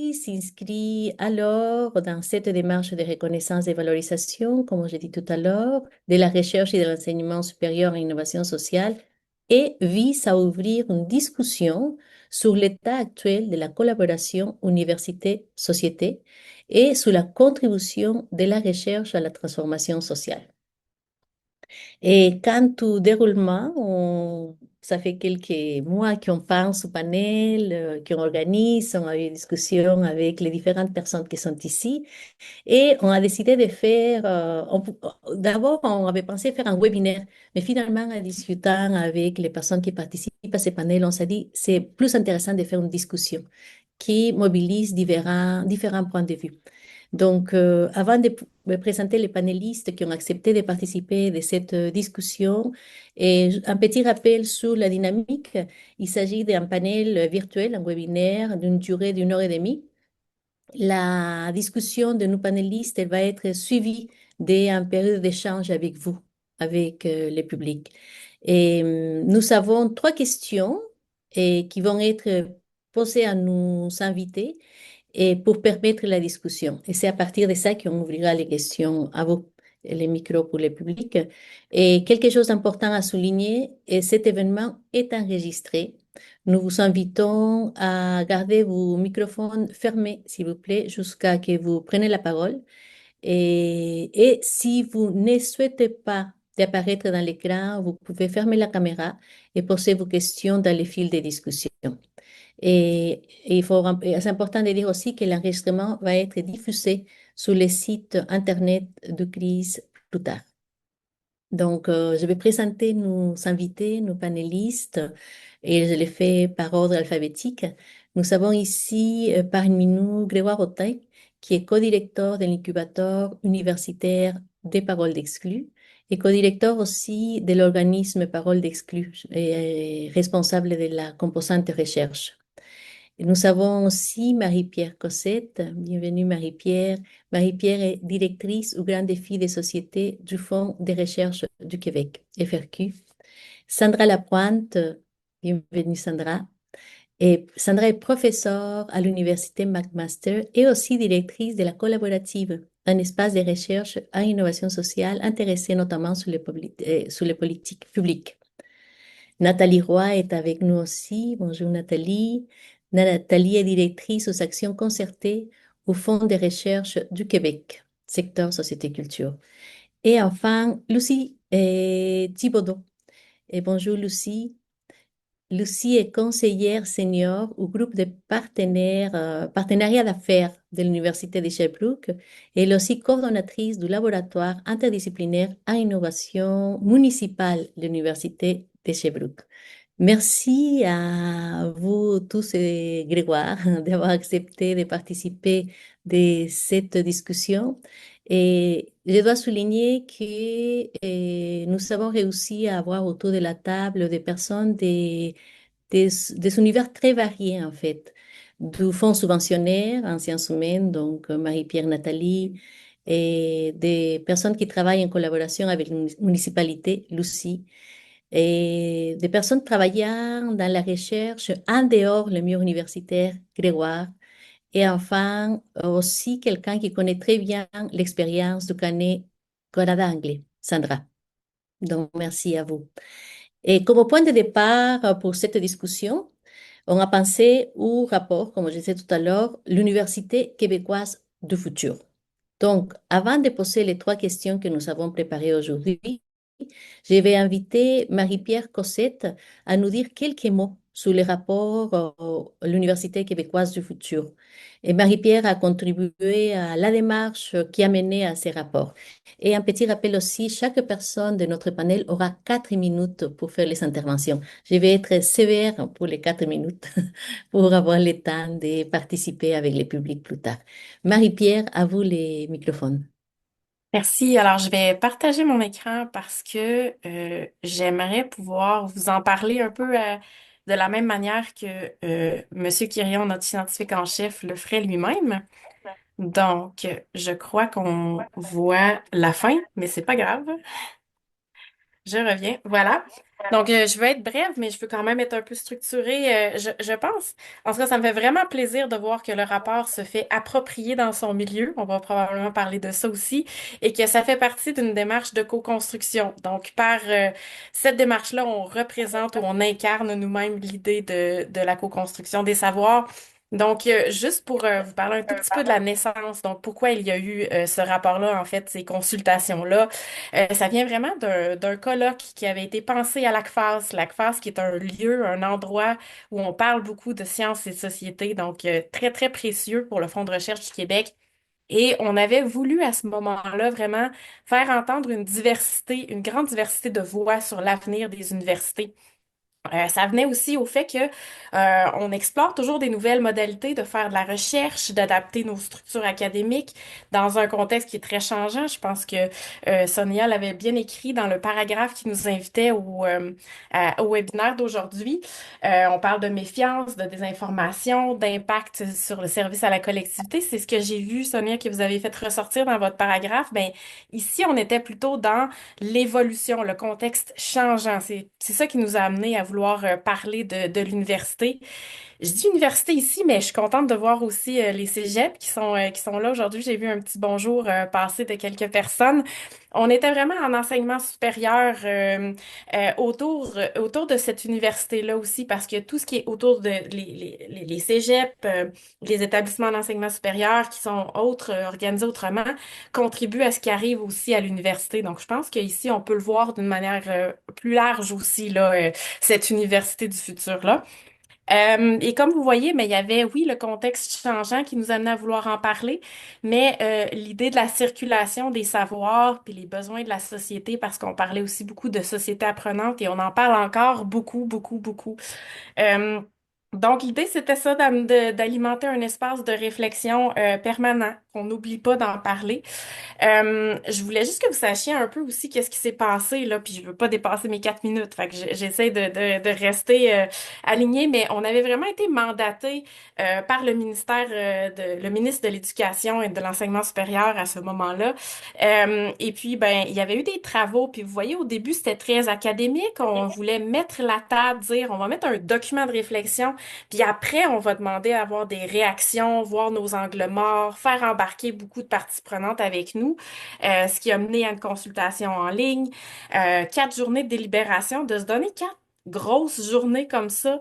qui s'inscrit alors dans cette démarche de reconnaissance et valorisation, comme j'ai dit tout à l'heure, de la recherche et de l'enseignement supérieur en innovation sociale et vise à ouvrir une discussion sur l'état actuel de la collaboration université-société et sur la contribution de la recherche à la transformation sociale. Et quant au déroulement, ça fait quelques mois qu'on pense au panel, qu'on organise, on a eu des discussions avec les différentes personnes qui sont ici et on a décidé de faire, d'abord on avait pensé faire un webinaire, mais finalement en discutant avec les personnes qui participent à ces panels, on s'est dit c'est plus intéressant de faire une discussion qui mobilise différents points de vue. Donc, avant de présenter les panélistes qui ont accepté de participer de cette discussion, et un petit rappel sur la dynamique. Il s'agit d'un panel virtuel, un webinaire d'une durée d'une heure et demie. La discussion de nos panélistes, elle va être suivie d'un période d'échange avec vous, avec le public. Et nous avons trois questions qui vont être posées à nos invités et pour permettre la discussion. Et c'est à partir de ça qu'on ouvrira les questions à vous, les micros pour le public. Et quelque chose d'important à souligner, et cet événement est enregistré. Nous vous invitons à garder vos microphones fermés, s'il vous plaît, jusqu'à ce que vous preniez la parole. Et si vous ne souhaitez pas d'apparaître dans l'écran, vous pouvez fermer la caméra et poser vos questions dans le fil de discussion. Et c'est important de dire aussi que l'enregistrement va être diffusé sur le site Internet de Crise plus tard. Donc, je vais présenter nos invités, nos panélistes, et je les fais par ordre alphabétique. Nous avons ici parmi nous Grégoire Autain, qui est co-directeur de l'incubateur universitaire des paroles d'exclus et co-directeur aussi de l'organisme Paroles d'exclus et responsable de la composante recherche. Et nous avons aussi Marie-Pierre Cossette. Bienvenue Marie-Pierre. Marie-Pierre est directrice au Grand Défi des sociétés du Fonds de recherche du Québec, FRQ. Sandra Lapointe, bienvenue Sandra. Et Sandra est professeure à l'Université McMaster et aussi directrice de la collaborative, un espace de recherche en innovation sociale intéressé notamment sur les politiques publiques. Nathalie Roy est avec nous aussi. Bonjour Nathalie. Nathalie est directrice aux actions concertées au Fonds de recherche du Québec, secteur Société Culture. Et enfin, Lucie Thibaudot. Et bonjour Lucie. Lucie est conseillère senior au groupe de partenariat d'affaires de l'Université de Sherbrooke. Elle est aussi coordonnatrice du laboratoire interdisciplinaire à innovation municipale de l'Université de Sherbrooke. Merci à vous tous et Grégoire d'avoir accepté de participer de cette discussion. Et je dois souligner que nous avons réussi à avoir autour de la table des personnes des univers très variés en fait, du fonds subventionnaire en sciences humaines, donc Marie-Pierre Nathalie, et des personnes qui travaillent en collaboration avec la municipalité, Lucie, et des personnes travaillant dans la recherche en dehors le milieu universitaire, Grégoire, et enfin aussi quelqu'un qui connaît très bien l'expérience du Canada anglais, Sandra. Donc, merci à vous. Et comme point de départ pour cette discussion, on a pensé au rapport, comme je disais tout à l'heure, l'Université québécoise du futur. Donc, avant de poser les trois questions que nous avons préparées aujourd'hui, je vais inviter Marie-Pierre Cossette à nous dire quelques mots sur les rapports à l'Université québécoise du futur. Et Marie-Pierre a contribué à la démarche qui a mené à ces rapports. Et un petit rappel aussi, chaque personne de notre panel aura 4 minutes pour faire les interventions. Je vais être sévère pour les 4 minutes pour avoir le temps de participer avec le public plus tard. Marie-Pierre, à vous les microphones. Merci. Alors, je vais partager mon écran parce que j'aimerais pouvoir vous en parler un peu de la même manière que Monsieur Quirion, notre scientifique en chef, le ferait lui-même. Donc, je crois qu'on voit la fin, mais c'est pas grave. Je reviens. Voilà. Donc, je veux être brève, mais je veux quand même être un peu structurée. Je pense, en tout cas, ça me fait vraiment plaisir de voir que le rapport se fait approprier dans son milieu. On va probablement parler de ça aussi, et que ça fait partie d'une démarche de co-construction. Donc, par cette démarche-là, on représente ou on incarne nous-mêmes l'idée de la co-construction des savoirs. Donc, juste pour vous parler un tout petit peu de la naissance, donc pourquoi il y a eu ce rapport-là, en fait, ces consultations-là. Ça vient vraiment d'un colloque qui avait été pensé à l'ACFAS. L'ACFAS qui est un lieu, un endroit où on parle beaucoup de sciences et de société, donc très, très précieux pour le Fonds de recherche du Québec. Et on avait voulu à ce moment-là vraiment faire entendre une diversité, une grande diversité de voix sur l'avenir des universités. Ça venait aussi au fait que on explore toujours des nouvelles modalités de faire de la recherche, d'adapter nos structures académiques dans un contexte qui est très changeant. Je pense que Sonia l'avait bien écrit dans le paragraphe qui nous invitait au webinaire d'aujourd'hui. On parle de méfiance, de désinformation, d'impact sur le service à la collectivité. C'est ce que j'ai vu, Sonia, que vous avez fait ressortir dans votre paragraphe. Ben, ici, on était plutôt dans l'évolution, le contexte changeant. C'est ça qui nous a amené à vouloir parler de l'université. Je dis université ici, mais je suis contente de voir aussi les cégeps qui sont là aujourd'hui. J'ai vu un petit bonjour passer de quelques personnes. On était vraiment en enseignement supérieur autour de cette université-là aussi, parce que tout ce qui est autour de les cégeps, les établissements d'enseignement supérieur qui sont autres, organisés autrement, contribuent à ce qui arrive aussi à l'université. Donc, je pense qu'ici, on peut le voir d'une manière plus large aussi, là, cette université du futur-là. Et comme vous voyez, mais il y avait, oui, le contexte changeant qui nous amenait à vouloir en parler, mais l'idée de la circulation des savoirs puis les besoins de la société, parce qu'on parlait aussi beaucoup de société apprenante et on en parle encore beaucoup, beaucoup, beaucoup. Euh, donc, l'idée, c'était ça, d'alimenter un espace de réflexion permanent, qu'on n'oublie pas d'en parler. Je voulais juste que vous sachiez un peu aussi qu'est-ce qui s'est passé là, puis je veux pas dépasser mes 4 minutes, fait que j'essaie de rester alignée, mais on avait vraiment été mandaté par le ministère le ministre de l'Éducation et de l'Enseignement supérieur à ce moment-là. Et puis ben il y avait eu des travaux, puis vous voyez au début c'était très académique, on voulait mettre la table, dire on va mettre un document de réflexion, puis après on va demander à avoir des réactions, voir nos angles morts, faire embarquer beaucoup de parties prenantes avec nous, ce qui a mené à une consultation en ligne, 4 journées de délibération, de se donner 4 grosses journées comme ça.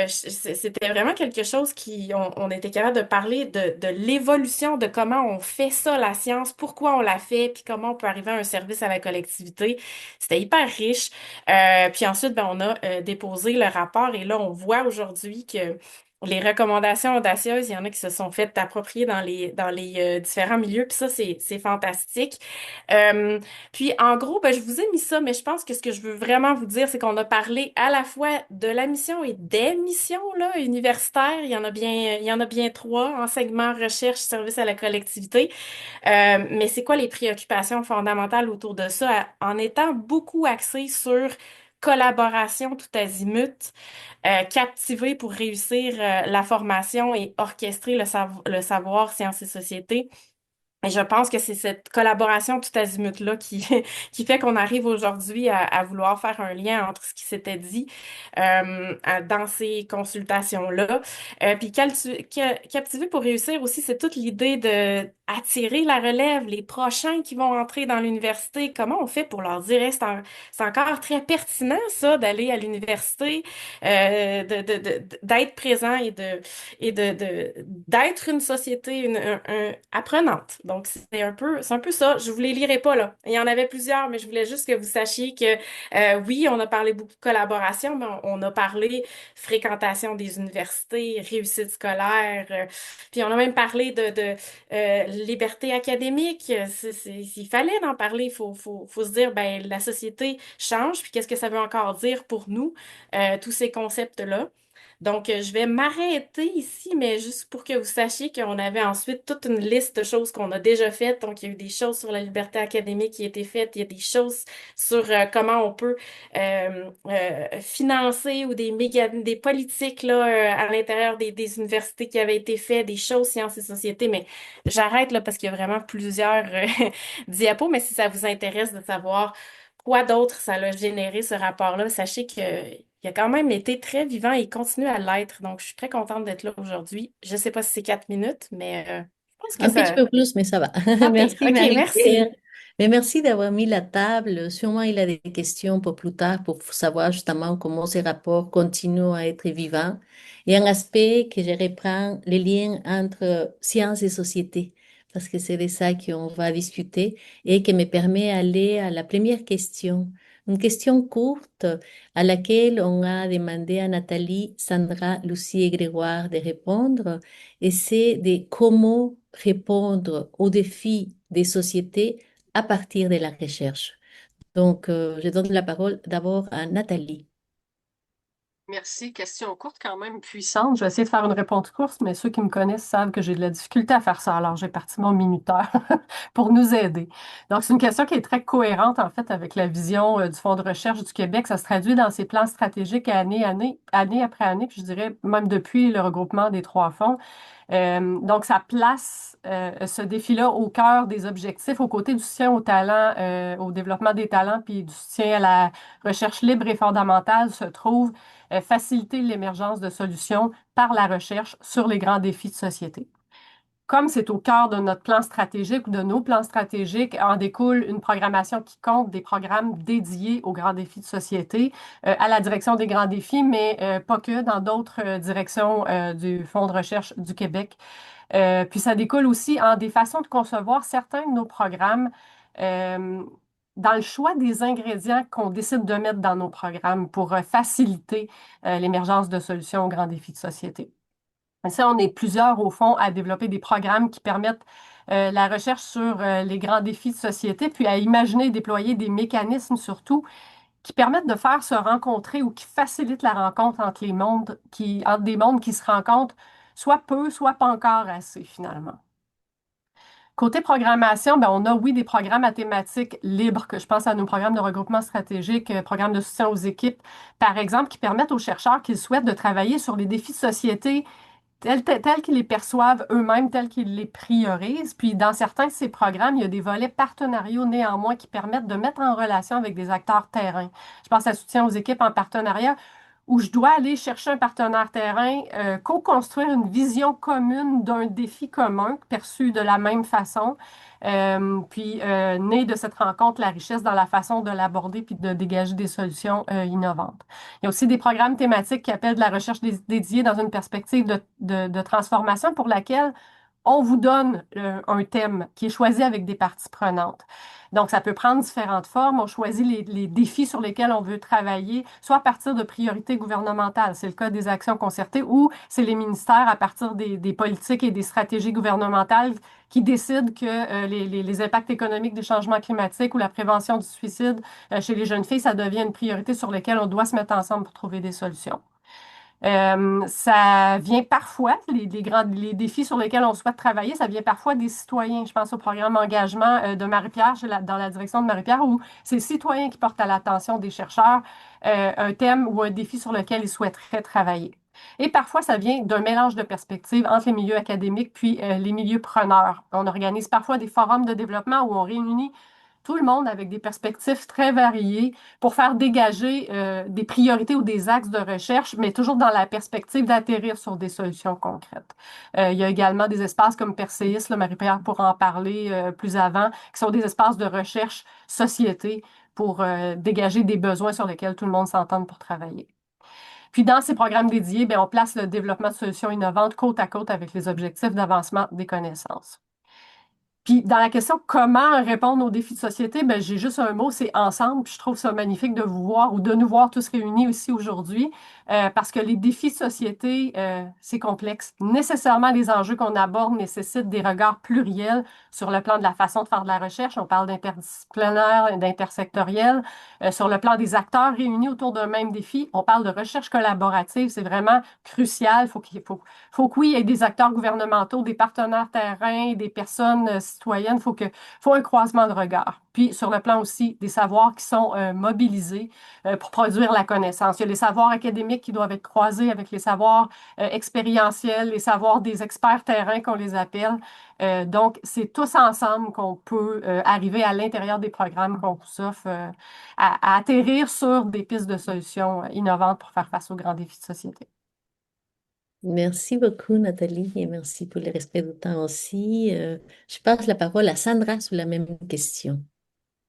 C'était vraiment quelque chose on était capable de parler de l'évolution, de comment on fait ça, la science, pourquoi on la fait, puis comment on peut arriver à un service à la collectivité. C'était hyper riche. Puis ensuite, ben, on a déposé le rapport et là, on voit aujourd'hui que les recommandations audacieuses, il y en a qui se sont faites approprier dans les différents milieux, puis ça, c'est fantastique. Euh, Puis en gros, ben, je vous ai mis ça, mais je pense que ce que je veux vraiment vous dire, c'est qu'on a parlé à la fois de la mission et des missions là, universitaires. Il y en a bien trois, enseignement, recherche, service à la collectivité. Mais c'est quoi les préoccupations fondamentales autour de ça, en étant beaucoup axé sur collaboration tout azimut, captiver pour réussir la formation et orchestrer le savoir sciences et société. Et je pense que c'est cette collaboration tout azimut-là qui fait qu'on arrive aujourd'hui à vouloir faire un lien entre ce qui s'était dit dans ces consultations-là. Puis captiver pour réussir aussi, c'est toute l'idée de attirer la relève, les prochains qui vont entrer dans l'université. Comment on fait pour leur dire, Hey, c'est encore très pertinent ça d'aller à l'université, d'être présent d'être une société apprenante. Donc, c'est un peu ça. Je vous les lirai pas, là. Il y en avait plusieurs, mais je voulais juste que vous sachiez que, oui, on a parlé beaucoup de collaboration, mais on a parlé fréquentation des universités, réussite scolaire, puis on a même parlé de liberté académique. Il fallait en parler. Faut se dire, ben, la société change, puis qu'est-ce que ça veut encore dire pour nous, tous ces concepts-là. Donc, je vais m'arrêter ici, mais juste pour que vous sachiez qu'on avait ensuite toute une liste de choses qu'on a déjà faites. Donc, il y a eu des choses sur la liberté académique qui ont été faites. Il y a des choses sur comment on peut financer ou des politiques là, à l'intérieur des universités qui avaient été faites, des choses sciences et société. Mais j'arrête là parce qu'il y a vraiment plusieurs diapos. Mais si ça vous intéresse de savoir quoi d'autre ça a généré ce rapport-là. Sachez que il a quand même été très vivant et il continue à l'être. Donc, je suis très contente d'être là aujourd'hui. Je ne sais pas si c'est 4 minutes, mais je pense que Un petit ça... peu plus, mais ça va. Pas pire. Merci OK, Marie-Pierre. merci. Mais merci d'avoir mis la table. Sûrement, il a des questions pour plus tard pour savoir justement comment ces rapports continuent à être vivants. Et un aspect que je reprends, les liens entre science et société, parce que c'est de ça qu'on va discuter et qui me permet d'aller à la première question. Une question courte à laquelle on a demandé à Nathalie, Sandra, Lucie et Grégoire de répondre et c'est de comment répondre aux défis des sociétés à partir de la recherche. Donc, je donne la parole d'abord à Nathalie. Merci. Question courte quand même puissante. Je vais essayer de faire une réponse courte, mais ceux qui me connaissent savent que j'ai de la difficulté à faire ça. Alors, j'ai parti mon minuteur pour nous aider. Donc, c'est une question qui est très cohérente, en fait, avec la vision du Fonds de recherche du Québec. Ça se traduit dans ses plans stratégiques année après année, puis je dirais même depuis le regroupement des trois fonds. Donc, ça place ce défi-là au cœur des objectifs, aux côtés du soutien au talent, au développement des talents, puis du soutien à la recherche libre et fondamentale se trouve faciliter l'émergence de solutions par la recherche sur les grands défis de société. Comme c'est au cœur de notre plan stratégique ou de nos plans stratégiques, en découle une programmation qui compte des programmes dédiés aux grands défis de société, à la direction des grands défis, mais pas que, dans d'autres directions du Fonds de recherche du Québec. Puis ça découle aussi en des façons de concevoir certains de nos programmes euh, dans le choix des ingrédients qu'on décide de mettre dans nos programmes pour faciliter l'émergence de solutions aux grands défis de société. Et ça, on est plusieurs, au fond, à développer des programmes qui permettent la recherche sur les grands défis de société, puis à imaginer et déployer des mécanismes surtout qui permettent de faire se rencontrer ou qui facilitent la rencontre entre les mondes, entre des mondes qui se rencontrent soit peu, soit pas encore assez finalement. Côté programmation, ben, on a, oui, des programmes à thématique libre, que je pense à nos programmes de regroupement stratégique, programmes de soutien aux équipes, par exemple, qui permettent aux chercheurs qui souhaitent de travailler sur les défis de société tels qu'ils les perçoivent eux-mêmes, tels qu'ils les priorisent. Puis dans certains de ces programmes, il y a des volets partenariaux néanmoins qui permettent de mettre en relation avec des acteurs terrain. Je pense à soutien aux équipes en partenariat où je dois aller chercher un partenaire terrain, co-construire une vision commune d'un défi commun perçu de la même façon, puis naît de cette rencontre la richesse dans la façon de l'aborder puis de dégager des solutions innovantes. Il y a aussi des programmes thématiques qui appellent de la recherche dédiée dans une perspective de transformation pour laquelle on vous donne un thème qui est choisi avec des parties prenantes. Donc, ça peut prendre différentes formes. On choisit les défis sur lesquels on veut travailler, soit à partir de priorités gouvernementales, c'est le cas des actions concertées, ou c'est les ministères à partir des politiques et des stratégies gouvernementales qui décident que les impacts économiques des changements climatiques ou la prévention du suicide chez les jeunes filles, ça devient une priorité sur laquelle on doit se mettre ensemble pour trouver des solutions. Ça vient parfois, les défis sur lesquels on souhaite travailler, ça vient parfois des citoyens. Je pense au programme engagement de Marie-Pierre, dans la direction de Marie-Pierre, où c'est les citoyens qui portent à l'attention des chercheurs un thème ou un défi sur lequel ils souhaiteraient travailler. Et parfois, ça vient d'un mélange de perspectives entre les milieux académiques puis les milieux preneurs. On organise parfois des forums de développement où on réunit tout le monde avec des perspectives très variées pour faire dégager des priorités ou des axes de recherche, mais toujours dans la perspective d'atterrir sur des solutions concrètes. Il y a également des espaces comme Perséis, là, Marie-Pierre pourra en parler plus avant, qui sont des espaces de recherche société pour dégager des besoins sur lesquels tout le monde s'entende pour travailler. Puis dans ces programmes dédiés, bien, on place le développement de solutions innovantes côte à côte avec les objectifs d'avancement des connaissances. Puis dans la question comment répondre aux défis de société, ben, j'ai juste un mot, c'est ensemble. Puis je trouve ça magnifique de vous voir ou de nous voir tous réunis aussi aujourd'hui, parce que les défis de société, c'est complexe. Nécessairement, les enjeux qu'on aborde nécessitent des regards pluriels sur le plan de la façon de faire de la recherche. On parle d'interdisciplinaire, d'intersectoriel. Sur le plan des acteurs réunis autour d'un même défi, on parle de recherche collaborative. C'est vraiment crucial. Faut que oui, il y ait des acteurs gouvernementaux, des partenaires terrain, des personnes citoyenne, faut un croisement de regards. Puis sur le plan aussi des savoirs qui sont mobilisés pour produire la connaissance. Il y a les savoirs académiques qui doivent être croisés avec les savoirs expérientiels, les savoirs des experts terrain qu'on les appelle. Donc, c'est tous ensemble qu'on peut arriver à l'intérieur des programmes qu'on vous offre à atterrir sur des pistes de solutions innovantes pour faire face aux grands défis de société. Merci beaucoup, Nathalie, et merci pour le respect du temps aussi. Je passe la parole à Sandra sur la même question.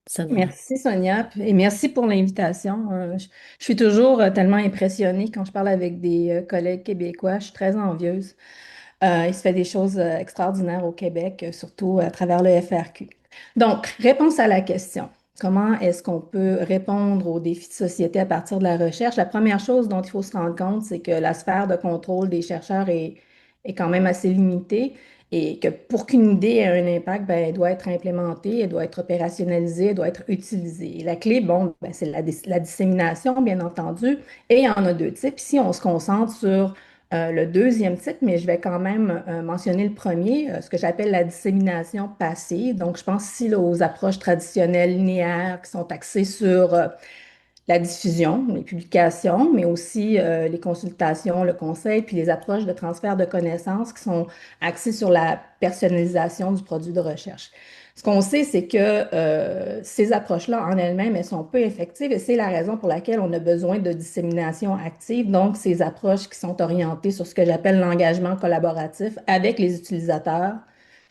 Sandra. Merci Sonia et merci pour l'invitation. Je suis toujours tellement impressionnée quand je parle avec des collègues québécois. Je suis très envieuse. Il se fait des choses extraordinaires au Québec, surtout à travers le FRQ. Donc, réponse à la question. Comment est-ce qu'on peut répondre aux défis de société à partir de la recherche? La première chose dont il faut se rendre compte, c'est que la sphère de contrôle des chercheurs est quand même assez limitée et que pour qu'une idée ait un impact, ben, elle doit être implémentée, elle doit être opérationnalisée, elle doit être utilisée. Et la clé, bon, ben, c'est la dissémination, bien entendu, et il y en a deux types. Ici, on se concentre sur le deuxième type, mais je vais quand même mentionner le premier, ce que j'appelle la dissémination passive. Donc, je pense ici là, aux approches traditionnelles linéaires qui sont axées sur la diffusion, les publications, mais aussi les consultations, le conseil, puis les approches de transfert de connaissances qui sont axées sur la personnalisation du produit de recherche. Ce qu'on sait, c'est que ces approches-là, en elles-mêmes, elles sont peu effectives et c'est la raison pour laquelle on a besoin de dissémination active, donc ces approches qui sont orientées sur ce que j'appelle l'engagement collaboratif avec les utilisateurs,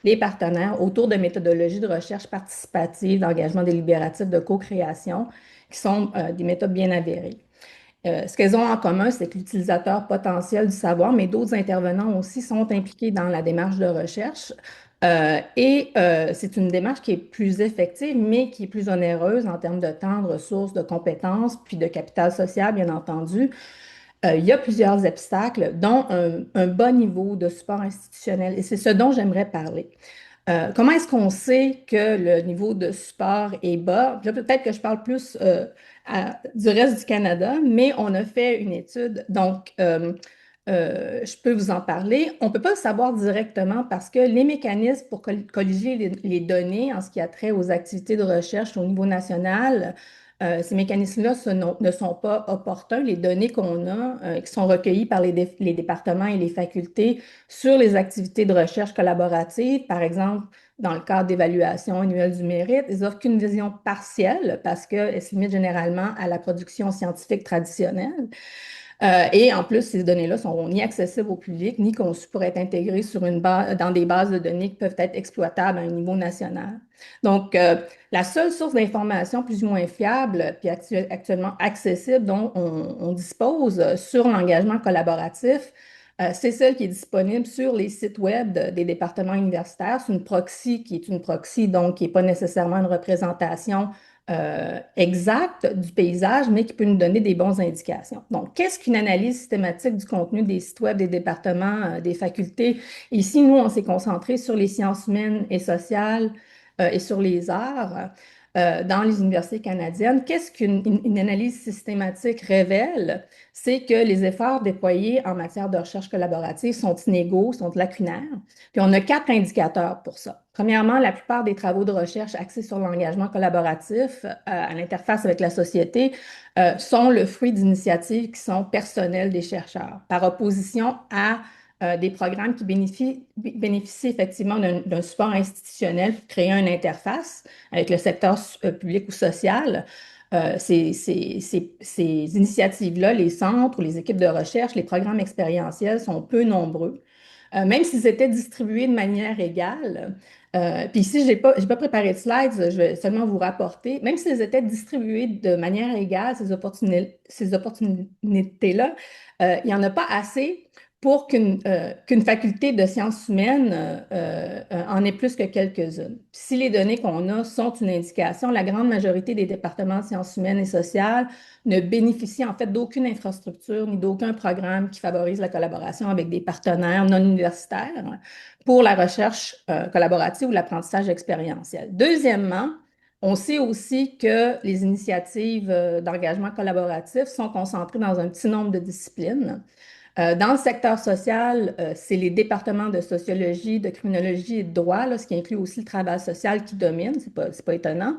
les partenaires, autour de méthodologies de recherche participative, d'engagement délibératif, de co-création, qui sont des méthodes bien avérées. Ce qu'elles ont en commun, c'est que l'utilisateur potentiel du savoir, mais d'autres intervenants aussi sont impliqués dans la démarche de recherche. C'est une démarche qui est plus effective, mais qui est plus onéreuse en termes de temps, de ressources, de compétences, puis de capital social, bien entendu. Il y a plusieurs obstacles, dont un bas niveau de support institutionnel, et c'est ce dont j'aimerais parler. Comment est-ce qu'on sait que le niveau de support est bas? Là, peut-être que je parle plus du reste du Canada, mais on a fait une étude, donc je peux vous en parler. On ne peut pas le savoir directement parce que les mécanismes pour colliger les données en ce qui a trait aux activités de recherche au niveau national, ces mécanismes-là ne sont pas opportuns. Les données qu'on a, qui sont recueillies par les départements et les facultés sur les activités de recherche collaborative, par exemple, dans le cadre d'évaluation annuelle du mérite, ils offrent qu'une vision partielle parce qu'elles se limitent généralement à la production scientifique traditionnelle. Et en plus, ces données-là sont ni accessibles au public, ni conçues pour être intégrées dans des bases de données qui peuvent être exploitables à un niveau national. Donc, la seule source d'information plus ou moins fiable, puis actuellement accessible, dont on dispose sur l'engagement collaboratif, c'est celle qui est disponible sur les sites web des départements universitaires. C'est une proxy qui est une proxy, donc qui n'est pas nécessairement une représentation exacte du paysage, mais qui peut nous donner des bonnes indications. Donc, qu'est-ce qu'une analyse systématique du contenu des sites web des départements, des facultés? Ici, nous, on s'est concentré sur les sciences humaines et sociales et sur les arts. Dans les universités canadiennes, qu'est-ce qu'une analyse systématique révèle? C'est que les efforts déployés en matière de recherche collaborative sont inégaux, sont lacunaires. Puis on a quatre indicateurs pour ça. Premièrement, la plupart des travaux de recherche axés sur l'engagement collaboratif à l'interface avec la société sont le fruit d'initiatives qui sont personnelles des chercheurs, par opposition à des programmes qui bénéficient effectivement d'un support institutionnel pour créer une interface avec le secteur public ou social. Ces initiatives-là, les centres ou les équipes de recherche, les programmes expérientiels sont peu nombreux. Même s'ils étaient distribués de manière égale, puis ici, j'ai pas préparé de slides, je vais seulement vous rapporter, même s'ils étaient distribués de manière égale, ces opportunités-là, il n'y en a pas assez pour qu'une faculté de sciences humaines en ait plus que quelques-unes. Si les données qu'on a sont une indication, la grande majorité des départements de sciences humaines et sociales ne bénéficient en fait d'aucune infrastructure ni d'aucun programme qui favorise la collaboration avec des partenaires non universitaires pour la recherche collaborative ou l'apprentissage expérientiel. Deuxièmement, on sait aussi que les initiatives d'engagement collaboratif sont concentrées dans un petit nombre de disciplines. Dans le secteur social, c'est les départements de sociologie, de criminologie et de droit, là, ce qui inclut aussi le travail social qui domine, c'est pas étonnant.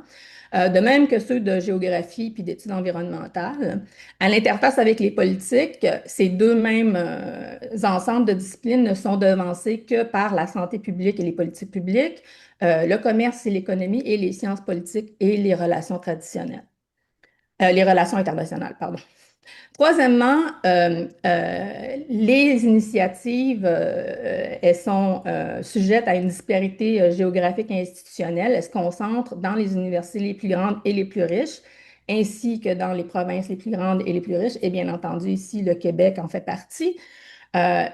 De même que ceux de géographie puis d'études environnementales. À l'interface avec les politiques, ces deux mêmes ensembles de disciplines ne sont devancés que par la santé publique et les politiques publiques, le commerce et l'économie et les sciences politiques et les relations traditionnelles. Les relations internationales, pardon. Troisièmement, les initiatives, elles sont sujettes à une disparité géographique et institutionnelle. Elles se concentrent dans les universités les plus grandes et les plus riches, ainsi que dans les provinces les plus grandes et les plus riches. Et bien entendu, ici, le Québec en fait partie. Euh,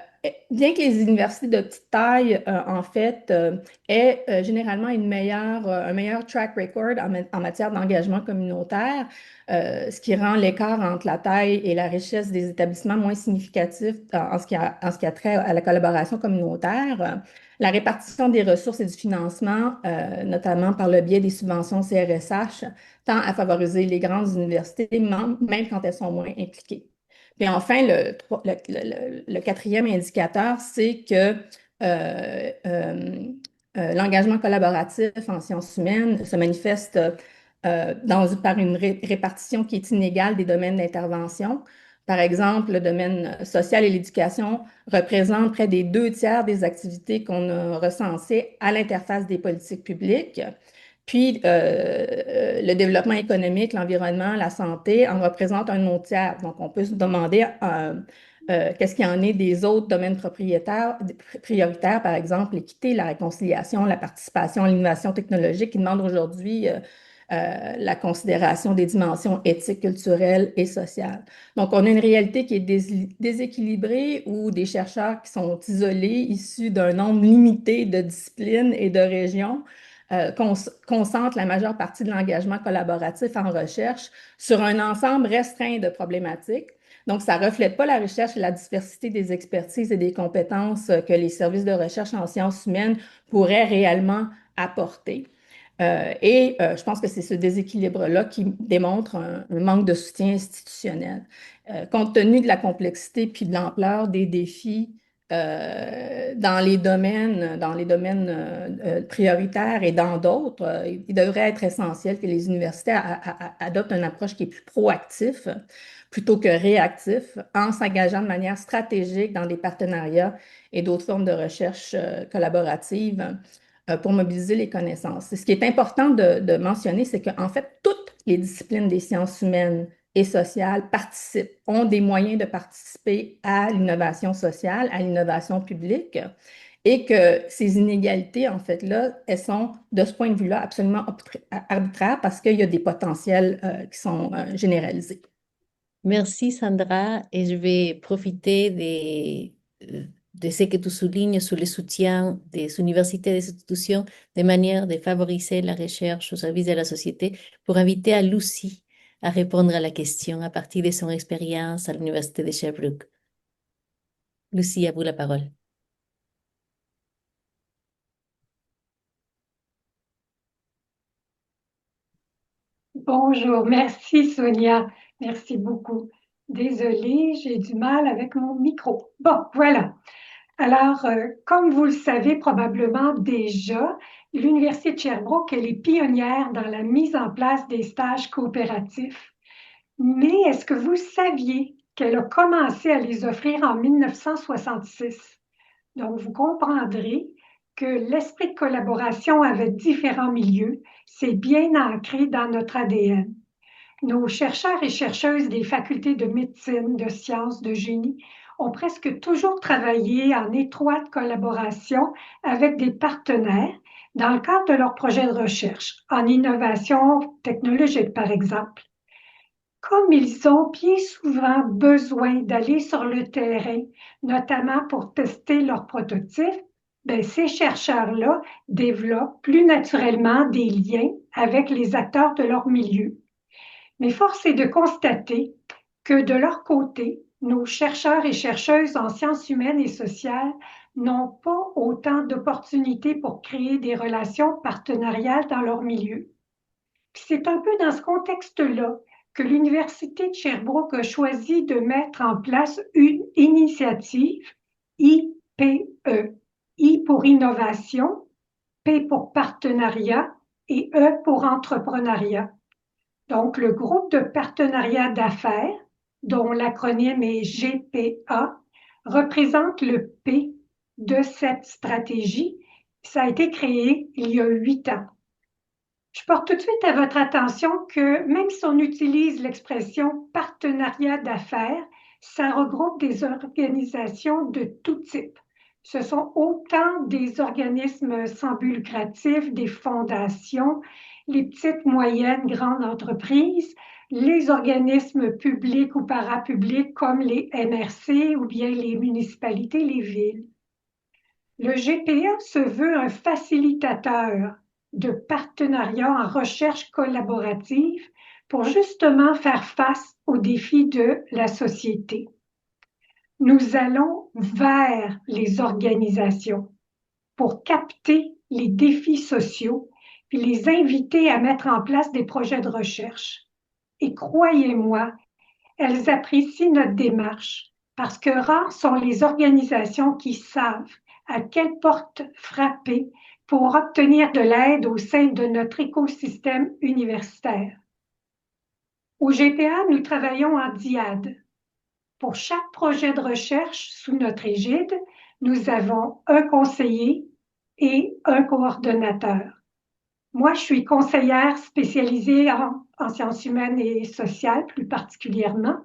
Bien que les universités de petite taille, en fait, aient généralement un meilleur track record en matière d'engagement communautaire, ce qui rend l'écart entre la taille et la richesse des établissements moins significatif en ce qui a trait à la collaboration communautaire. La répartition des ressources et du financement, notamment par le biais des subventions CRSH, tend à favoriser les grandes universités, même quand elles sont moins impliquées. Puis enfin, le quatrième indicateur, c'est que euh, euh, l'engagement collaboratif en sciences humaines se manifeste par une répartition qui est inégale des domaines d'intervention. Par exemple, le domaine social et l'éducation représente près des 2 tiers des activités qu'on a recensées à l'interface des politiques publiques. Puis, le développement économique, l'environnement, la santé en représentent un autre tiers. Donc, on peut se demander qu'est-ce qu'il y en est des autres domaines prioritaires, par exemple l'équité, la réconciliation, la participation, l'innovation technologique, qui demandent aujourd'hui la considération des dimensions éthiques, culturelles et sociales. Donc, on a une réalité qui est déséquilibrée où des chercheurs qui sont isolés, issus d'un nombre limité de disciplines et de régions, concentre la majeure partie de l'engagement collaboratif en recherche sur un ensemble restreint de problématiques. Donc, ça ne reflète pas la recherche et la diversité des expertises et des compétences que les services de recherche en sciences humaines pourraient réellement apporter. Je pense que c'est ce déséquilibre-là qui démontre un manque de soutien institutionnel. Compte tenu de la complexité puis de l'ampleur des défis dans les domaines prioritaires et dans d'autres, il devrait être essentiel que les universités adoptent une approche qui est plus proactive plutôt que réactif, en s'engageant de manière stratégique dans des partenariats et d'autres formes de recherche collaborative pour mobiliser les connaissances. Ce qui est important de mentionner, c'est qu'en fait, toutes les disciplines des sciences humaines et sociales participent, ont des moyens de participer à l'innovation sociale, à l'innovation publique, et que ces inégalités, en fait, là, elles sont, de ce point de vue-là, absolument arbitraires parce qu'il y a des potentiels qui sont généralisés. Merci Sandra et je vais profiter de ce que tu soulignes sur le soutien des universités et des institutions de manière de favoriser la recherche au service de la société pour inviter à Lucie à répondre à la question à partir de son expérience à l'Université de Sherbrooke. Lucie, à vous la parole. Bonjour, merci Sonia, merci beaucoup. Désolée, j'ai du mal avec mon micro. Bon, voilà. Alors, comme vous le savez probablement déjà, l'Université de Sherbrooke, elle est pionnière dans la mise en place des stages coopératifs. Mais est-ce que vous saviez qu'elle a commencé à les offrir en 1966? Donc, vous comprendrez que l'esprit de collaboration avec différents milieux, c'est bien ancré dans notre ADN. Nos chercheurs et chercheuses des facultés de médecine, de sciences, de génie ont presque toujours travaillé en étroite collaboration avec des partenaires dans le cadre de leurs projets de recherche, en innovation technologique par exemple. Comme ils ont bien souvent besoin d'aller sur le terrain, notamment pour tester leurs prototypes, ben, ces chercheurs-là développent plus naturellement des liens avec les acteurs de leur milieu. Mais force est de constater que de leur côté, nos chercheurs et chercheuses en sciences humaines et sociales n'ont pas autant d'opportunités pour créer des relations partenariales dans leur milieu. Puis c'est un peu dans ce contexte-là que l'Université de Sherbrooke a choisi de mettre en place une initiative IPE. I pour innovation, P pour partenariat et E pour entrepreneuriat. Donc, le groupe de partenariat d'affaires, dont l'acronyme est GPA, représente le P de cette stratégie. Ça a été créé il y a 8 ans. Je porte tout de suite à votre attention que même si on utilise l'expression partenariat d'affaires, ça regroupe des organisations de tout type. Ce sont autant des organismes sans but lucratif, des fondations, les petites, moyennes, grandes entreprises, les organismes publics ou parapublics comme les MRC ou bien les municipalités, les villes. Le GPA se veut un facilitateur de partenariats en recherche collaborative pour justement faire face aux défis de la société. Nous allons vers les organisations pour capter les défis sociaux puis les inviter à mettre en place des projets de recherche. Et croyez-moi, elles apprécient notre démarche parce que rares sont les organisations qui savent à quelle porte frapper pour obtenir de l'aide au sein de notre écosystème universitaire. Au GPA, nous travaillons en dyade. Pour chaque projet de recherche sous notre égide, nous avons un conseiller et un coordonnateur. Moi, je suis conseillère spécialisée en sciences humaines et sociales, plus particulièrement,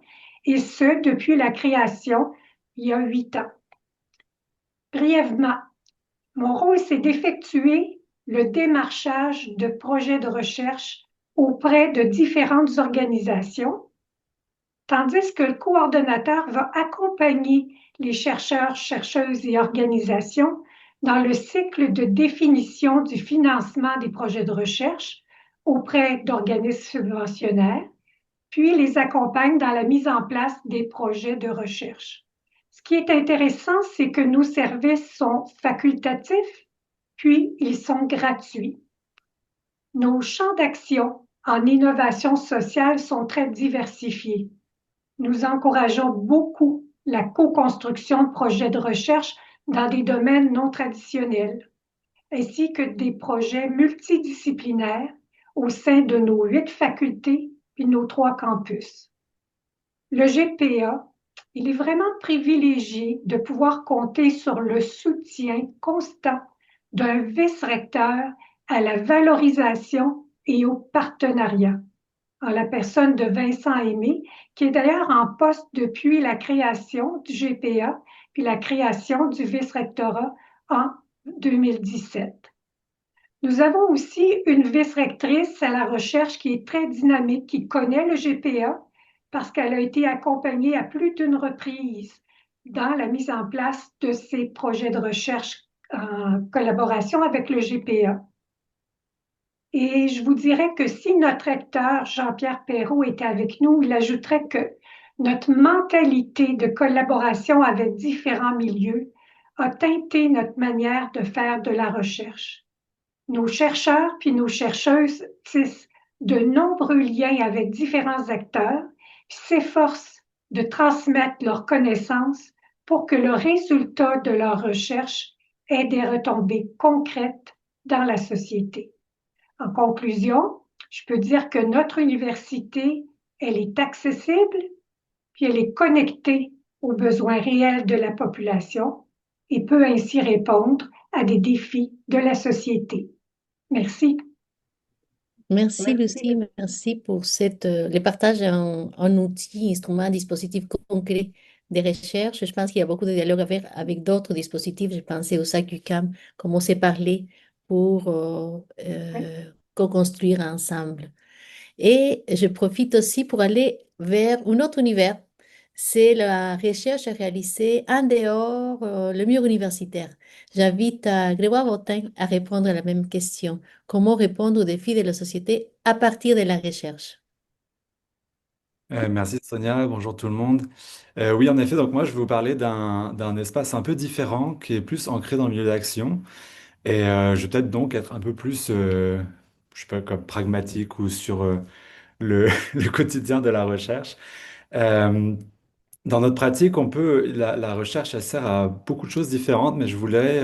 et ce, depuis la création, il y a 8 ans. Brièvement, mon rôle, c'est d'effectuer le démarchage de projets de recherche auprès de différentes organisations, tandis que le coordonnateur va accompagner les chercheurs, chercheuses et organisations dans le cycle de définition du financement des projets de recherche auprès d'organismes subventionnaires, puis les accompagne dans la mise en place des projets de recherche. Ce qui est intéressant, c'est que nos services sont facultatifs, puis ils sont gratuits. Nos champs d'action en innovation sociale sont très diversifiés. Nous encourageons beaucoup la co-construction de projets de recherche dans des domaines non traditionnels, ainsi que des projets multidisciplinaires au sein de nos 8 facultés et nos 3 campus. Le GPA, il est vraiment privilégié de pouvoir compter sur le soutien constant d'un vice-recteur à la valorisation et au partenariat, en la personne de Vincent Aimé, qui est d'ailleurs en poste depuis la création du GPA puis la création du vice-rectorat en 2017. Nous avons aussi une vice-rectrice à la recherche qui est très dynamique, qui connaît le GPA parce qu'elle a été accompagnée à plus d'une reprise dans la mise en place de ces projets de recherche en collaboration avec le GPA. Et je vous dirais que si notre recteur, Jean-Pierre Perrault, était avec nous, il ajouterait que notre mentalité de collaboration avec différents milieux a teinté notre manière de faire de la recherche. Nos chercheurs puis nos chercheuses tissent de nombreux liens avec différents acteurs, s'efforcent de transmettre leurs connaissances pour que le résultat de leur recherche ait des retombées concrètes dans la société. En conclusion, je peux dire que notre université, elle est accessible, puis elle est connectée aux besoins réels de la population et peut ainsi répondre à des défis de la société. Merci. Merci Lucie, merci pour le partage en outils, instruments, dispositifs concrets de recherche. Je pense qu'il y a beaucoup de dialogue à faire avec d'autres dispositifs. Je pensais au SAC-UQAM, comment s'est parlé pour co-construire ensemble. Et je profite aussi pour aller vers un autre univers. C'est la recherche à réaliser en dehors le mur universitaire. J'invite Grégoire Autain à répondre à la même question. Comment répondre aux défis de la société à partir de la recherche? Merci Sonia, bonjour tout le monde. Oui, en effet, donc moi je vais vous parler d'un espace un peu différent qui est plus ancré dans le milieu d'action. Et je vais peut-être donc être un peu plus, je sais pas, comme pragmatique ou sur le quotidien de la recherche. Euh, Dans notre pratique, la recherche, elle sert à beaucoup de choses différentes, mais je voulais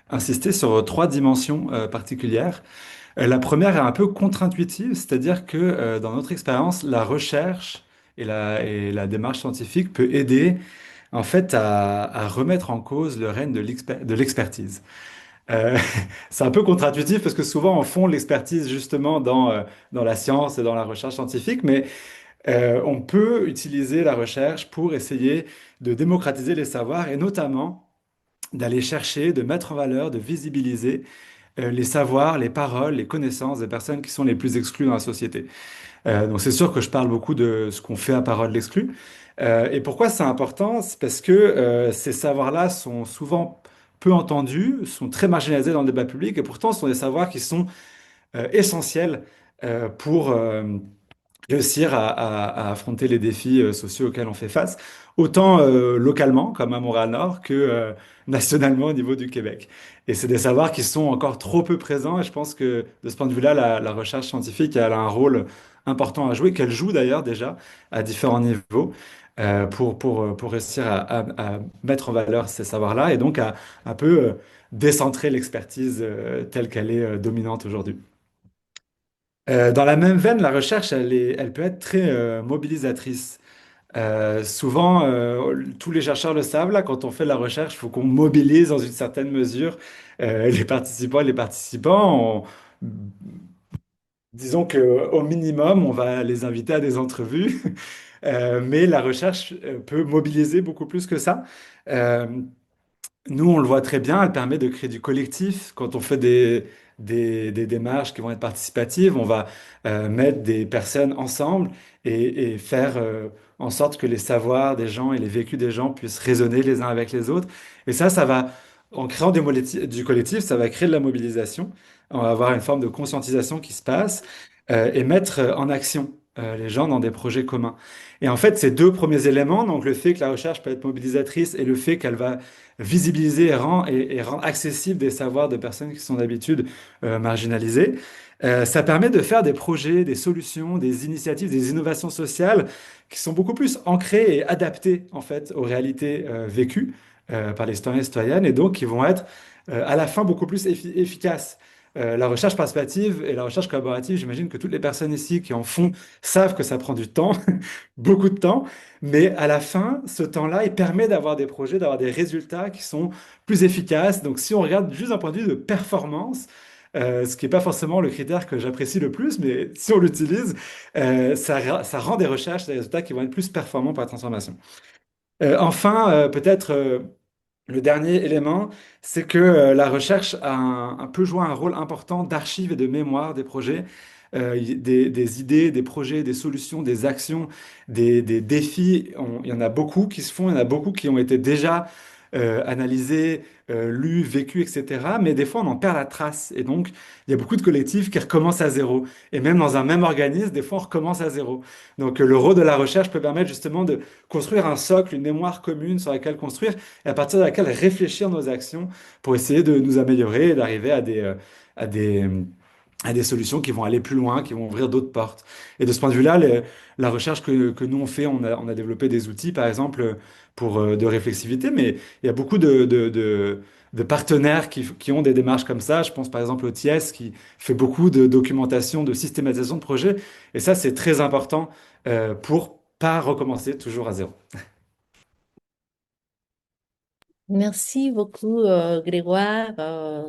insister sur trois dimensions particulières. La première est un peu contre-intuitive, c'est-à-dire que dans notre expérience, la recherche et la démarche scientifique peut aider en fait à remettre en cause le règne de l'expertise. Euh, c'est un peu contre-intuitif parce que souvent on fond l'expertise justement dans la science et dans la recherche scientifique, mais on peut utiliser la recherche pour essayer de démocratiser les savoirs et notamment d'aller chercher, de mettre en valeur, de visibiliser les savoirs, les paroles, les connaissances des personnes qui sont les plus exclues dans la société. Donc c'est sûr que je parle beaucoup de ce qu'on fait à Parole d'exclus. Et pourquoi c'est important? C'est parce que ces savoirs-là sont souvent peu entendus, sont très marginalisés dans le débat public et pourtant ce sont des savoirs qui sont essentiels pour réussir à affronter les défis sociaux auxquels on fait face, autant localement, comme à Montréal-Nord, que nationalement au niveau du Québec. Et c'est des savoirs qui sont encore trop peu présents, et je pense que de ce point de vue-là, la recherche scientifique, elle a un rôle important à jouer, qu'elle joue d'ailleurs déjà à différents niveaux, pour réussir à mettre en valeur ces savoirs-là, et donc à un peu décentrer l'expertise telle qu'elle est dominante aujourd'hui. Dans la même veine, la recherche, elle peut être très mobilisatrice. Souvent, tous les chercheurs le savent, là, quand on fait de la recherche, il faut qu'on mobilise dans une certaine mesure les participants et les participants. Disons qu'au minimum, on va les inviter à des entrevues, mais la recherche peut mobiliser beaucoup plus que ça. Euh, Nous, on le voit très bien, elle permet de créer du collectif. Quand on fait des démarches qui vont être participatives, on va mettre des personnes ensemble et faire en sorte que les savoirs des gens et les vécus des gens puissent résonner les uns avec les autres. Et ça va, en créant du collectif, ça va créer de la mobilisation. On va avoir une forme de conscientisation qui se passe et mettre en action les gens dans des projets communs. Et en fait, ces deux premiers éléments, donc le fait que la recherche peut être mobilisatrice et le fait qu'elle va visibiliser et rendre accessible des savoirs de personnes qui sont d'habitude marginalisées. Ça permet de faire des projets, des solutions, des initiatives, des innovations sociales qui sont beaucoup plus ancrées et adaptées en fait aux réalités vécues par les citoyens et citoyennes et donc qui vont être à la fin beaucoup plus efficaces. La recherche participative et la recherche collaborative, j'imagine que toutes les personnes ici qui en font savent que ça prend du temps, beaucoup de temps, mais à la fin, ce temps-là, il permet d'avoir des projets, d'avoir des résultats qui sont plus efficaces. Donc, si on regarde juste d'un point de vue de performance, ce qui n'est pas forcément le critère que j'apprécie le plus, mais si on l'utilise, ça rend des recherches, des résultats qui vont être plus performants pour la transformation. Enfin, peut-être le dernier élément, c'est que la recherche peut jouer un rôle important d'archive et de mémoire des projets, des idées, des projets, des solutions, des actions, des défis. Il y en a beaucoup qui se font, il y en a beaucoup qui ont été déjà analysés, lus, vécus, etc. Mais des fois, on en perd la trace. Et donc, il y a beaucoup de collectifs qui recommencent à zéro. Et même dans un même organisme, des fois, on recommence à zéro. Donc, le rôle de la recherche peut permettre justement de construire un socle, une mémoire commune sur laquelle construire et à partir de laquelle réfléchir nos actions pour essayer de nous améliorer et d'arriver à des, à des solutions qui vont aller plus loin, qui vont ouvrir d'autres portes. Et de ce point de vue-là, la recherche que nous on fait, on a développé des outils, par exemple, pour de réflexivité, mais il y a beaucoup de partenaires qui ont des démarches comme ça. Je pense par exemple au TIES qui fait beaucoup de documentation, de systématisation de projets. Et ça, c'est très important pour pas recommencer toujours à zéro. Merci beaucoup, Grégoire.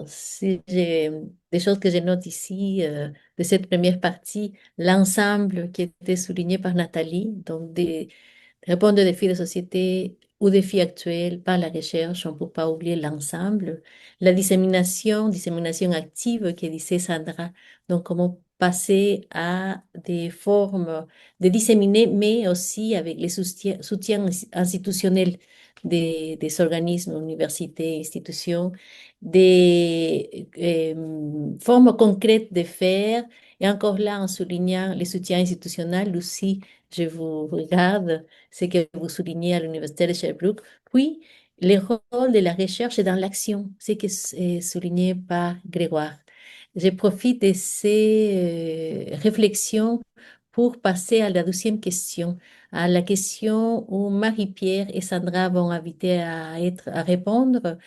Si j'ai des choses que je note ici de cette première partie, l'ensemble qui était souligné par Nathalie, donc répondre aux défis de société, aux défis actuels par la recherche, on ne peut pas oublier l'ensemble. La dissémination active que disait Sandra, donc comment passer à des formes de disséminer, mais aussi avec les soutiens institutionnels des organismes, universités, institutions, des formes concrètes de faire. Et encore là, en soulignant les soutiens institutionnels, aussi, je vous regarde, ce que vous soulignez à l'Université de Sherbrooke. Puis, le rôle de la recherche est dans l'action, ce qui est souligné par Grégoire. Je profite de ces réflexions pour passer à la deuxième question, à la question où Marie-Pierre et Sandra vont inviter à répondre.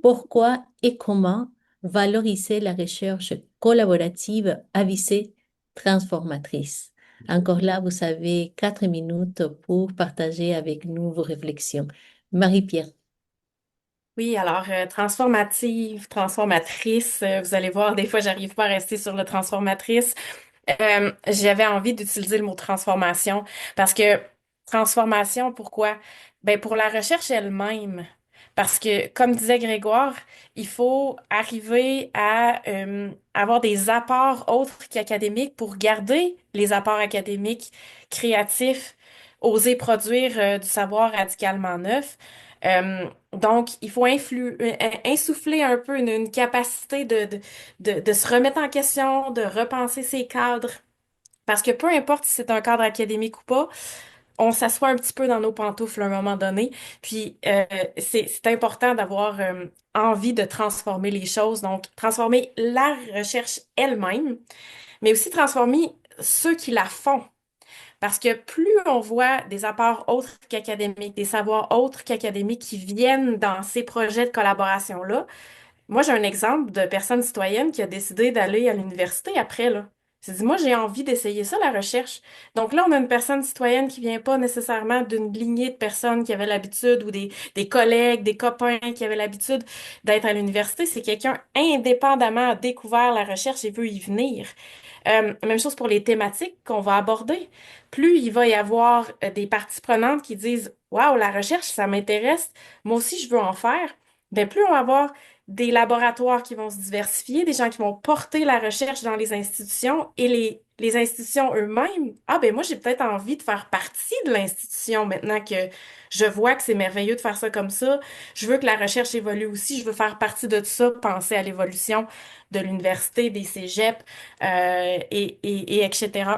Pourquoi et comment valoriser la recherche collaborative à visée transformatrice? Encore là, vous avez 4 minutes pour partager avec nous vos réflexions. Marie-Pierre. Oui, alors transformative, transformatrice, vous allez voir, des fois, j'arrive pas à rester sur le transformatrice. J'avais envie d'utiliser le mot transformation parce que transformation, pourquoi? Ben pour la recherche elle-même. Parce que, comme disait Grégoire, il faut arriver à avoir des apports autres qu'académiques pour garder les apports académiques créatifs, oser produire du savoir radicalement neuf. Donc, il faut insuffler un peu une capacité de se remettre en question, de repenser ses cadres. Parce que peu importe si c'est un cadre académique ou pas, on s'assoit un petit peu dans nos pantoufles à un moment donné. Puis, c'est important d'avoir envie de transformer les choses. Donc, transformer la recherche elle-même, mais aussi transformer ceux qui la font. Parce que plus on voit des apports autres qu'académiques, des savoirs autres qu'académiques qui viennent dans ces projets de collaboration-là, moi, j'ai un exemple de personne citoyenne qui a décidé d'aller à l'université après, là. Elle s'est dit, moi, j'ai envie d'essayer ça, la recherche. Donc là, on a une personne citoyenne qui vient pas nécessairement d'une lignée de personnes qui avaient l'habitude ou des collègues, des copains qui avaient l'habitude d'être à l'université. C'est quelqu'un indépendamment a découvert la recherche et veut y venir. Même chose pour les thématiques qu'on va aborder. Plus il va y avoir des parties prenantes qui disent, waouh, la recherche, ça m'intéresse, moi aussi, je veux en faire. Bien, plus on va avoir des laboratoires qui vont se diversifier, des gens qui vont porter la recherche dans les institutions et les institutions eux-mêmes. Ah, ben moi, j'ai peut-être envie de faire partie de l'institution maintenant que je vois que c'est merveilleux de faire ça comme ça. Je veux que la recherche évolue aussi. Je veux faire partie de tout ça, penser à l'évolution de l'université, des cégeps, et etc.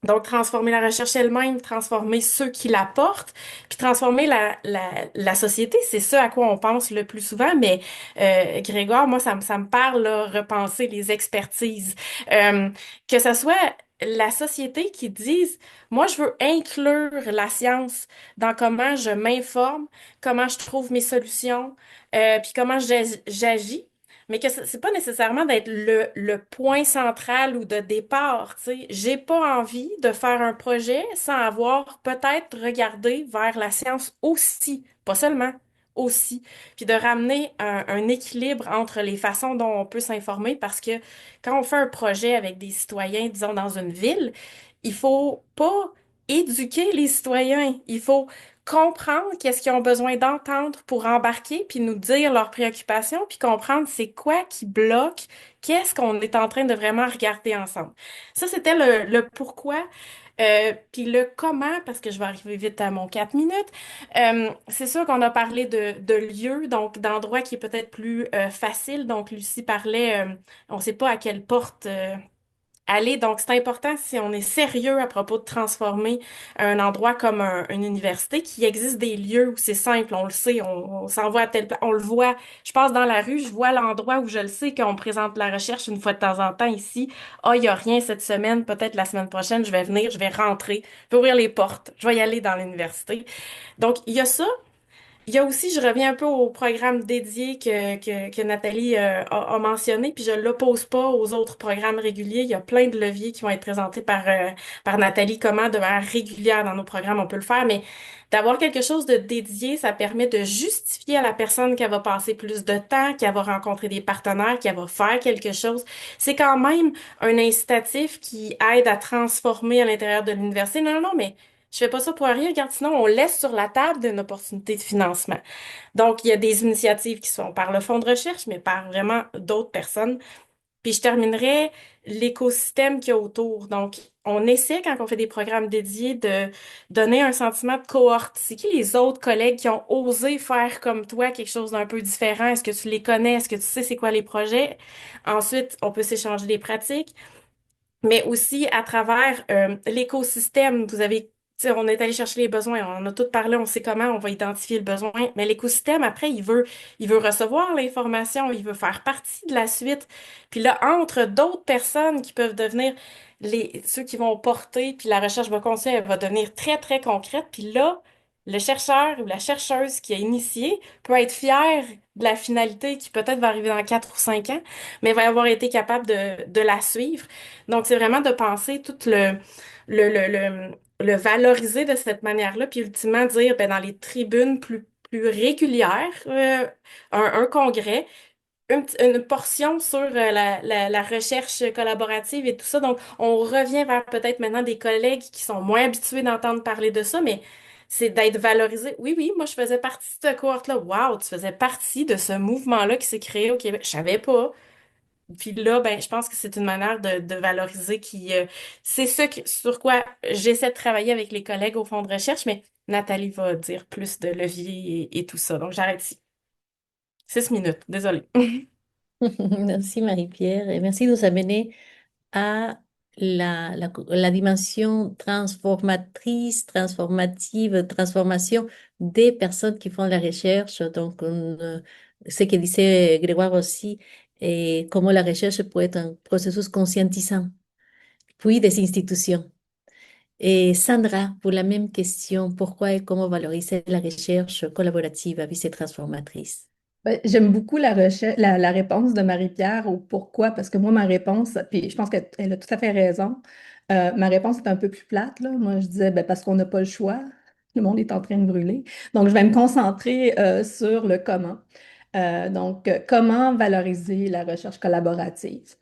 Donc, transformer la recherche elle-même, transformer ceux qui la portent, puis transformer la société, c'est ce à quoi on pense le plus souvent. Mais Grégoire, moi, ça me parle, là, repenser les expertises. Euh, que ce soit la société qui dise, moi, je veux inclure la science dans comment je m'informe, comment je trouve mes solutions, puis comment j'agis. Mais que c'est pas nécessairement d'être le point central ou de départ, tu sais. J'ai pas envie de faire un projet sans avoir peut-être regardé vers la science aussi, pas seulement, aussi. Puis de ramener un équilibre entre les façons dont on peut s'informer parce que quand on fait un projet avec des citoyens, disons, dans une ville, il faut pas éduquer les citoyens. Il faut comprendre qu'est-ce qu'ils ont besoin d'entendre pour embarquer, puis nous dire leurs préoccupations, puis comprendre c'est quoi qui bloque, qu'est-ce qu'on est en train de vraiment regarder ensemble. Ça, c'était le pourquoi. Puis le comment, parce que je vais arriver vite à mon 4 minutes, c'est sûr qu'on a parlé de lieux, donc d'endroits qui est peut-être plus facile. Donc Lucie parlait, on ne sait pas à quelle porte aller. Donc, c'est important si on est sérieux à propos de transformer un endroit comme une université, qu'il existe des lieux où c'est simple, on le sait, on s'en va à telle place, on le voit. Je passe dans la rue, je vois l'endroit où je le sais qu'on présente la recherche une fois de temps en temps ici. Ah, il n'y a rien cette semaine, peut-être la semaine prochaine, je vais venir, je vais rentrer, je vais ouvrir les portes, je vais y aller dans l'université. Donc, il y a ça. Il y a aussi, je reviens un peu au programme dédié que Nathalie a mentionné, puis je ne l'oppose pas aux autres programmes réguliers. Il y a plein de leviers qui vont être présentés par Nathalie, comment de manière régulière dans nos programmes on peut le faire, mais d'avoir quelque chose de dédié, ça permet de justifier à la personne qu'elle va passer plus de temps, qu'elle va rencontrer des partenaires, qu'elle va faire quelque chose. C'est quand même un incitatif qui aide à transformer à l'intérieur de l'université. Non, non, non, mais je fais pas ça pour rien, regarde, sinon on laisse sur la table une opportunité de financement. Donc, il y a des initiatives qui sont par le fonds de recherche, mais par vraiment d'autres personnes. Puis je terminerai l'écosystème qu'il y a autour. Donc, on essaie, quand on fait des programmes dédiés, de donner un sentiment de cohorte. C'est qui les autres collègues qui ont osé faire comme toi quelque chose d'un peu différent? Est-ce que tu les connais? Est-ce que tu sais c'est quoi les projets? Ensuite, on peut s'échanger des pratiques mais aussi à travers l'écosystème. Vous avez Tu sais, on est allé chercher les besoins, on en a tout parlé, on sait comment, on va identifier le besoin. Mais l'écosystème, après, il veut recevoir l'information, il veut faire partie de la suite. Puis là, entre d'autres personnes qui peuvent devenir ceux qui vont porter, puis la recherche va continuer, elle va devenir très, très concrète. Puis là, le chercheur ou la chercheuse qui a initié peut être fier de la finalité qui peut-être va arriver dans 4 ou 5 ans, mais va avoir été capable de la suivre. Donc, c'est vraiment de penser tout le valoriser de cette manière-là, puis ultimement dire, ben, dans les tribunes plus régulières, un congrès, une portion sur la recherche collaborative et tout ça. Donc, on revient vers peut-être maintenant des collègues qui sont moins habitués d'entendre parler de ça, mais c'est d'être valorisé. Oui, oui, moi, je faisais partie de cette cohorte-là. Wow, tu faisais partie de ce mouvement-là qui s'est créé au Québec. Je savais pas. Puis là, ben, je pense que c'est une manière de valoriser c'est sur quoi j'essaie de travailler avec les collègues au fond de recherche, mais Nathalie va dire plus de levier et tout ça. Donc, j'arrête ici. 6 minutes, désolée. Merci Marie-Pierre et merci de nous amener à la dimension transformatrice, transformative, transformation des personnes qui font la recherche. Donc, ce que disait Grégoire aussi, et comment la recherche peut être un processus conscientisant, puis des institutions. Et Sandra, pour la même question, pourquoi et comment valoriser la recherche collaborative à visée transformatrice? Ben, j'aime beaucoup la réponse de Marie-Pierre au pourquoi, parce que moi, ma réponse, puis je pense qu'elle a tout à fait raison, ma réponse est un peu plus plate, là. Moi, je disais, ben, parce qu'on n'a pas le choix, le monde est en train de brûler. Donc, je vais me concentrer sur le comment. Comment valoriser la recherche collaborative?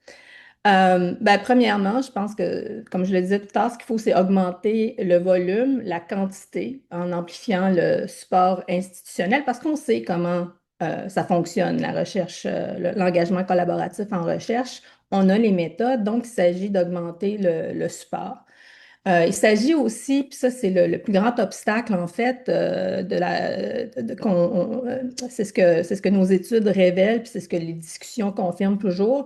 Ben, premièrement, je pense que, comme je le disais tout à l'heure, ce qu'il faut, c'est augmenter le volume, la quantité, en amplifiant le support institutionnel, parce qu'on sait comment ça fonctionne, la recherche, l'engagement collaboratif en recherche. On a les méthodes, donc il s'agit d'augmenter le support. Il s'agit aussi, puis ça c'est le plus grand obstacle en fait, c'est ce que nos études révèlent, puis c'est ce que les discussions confirment toujours.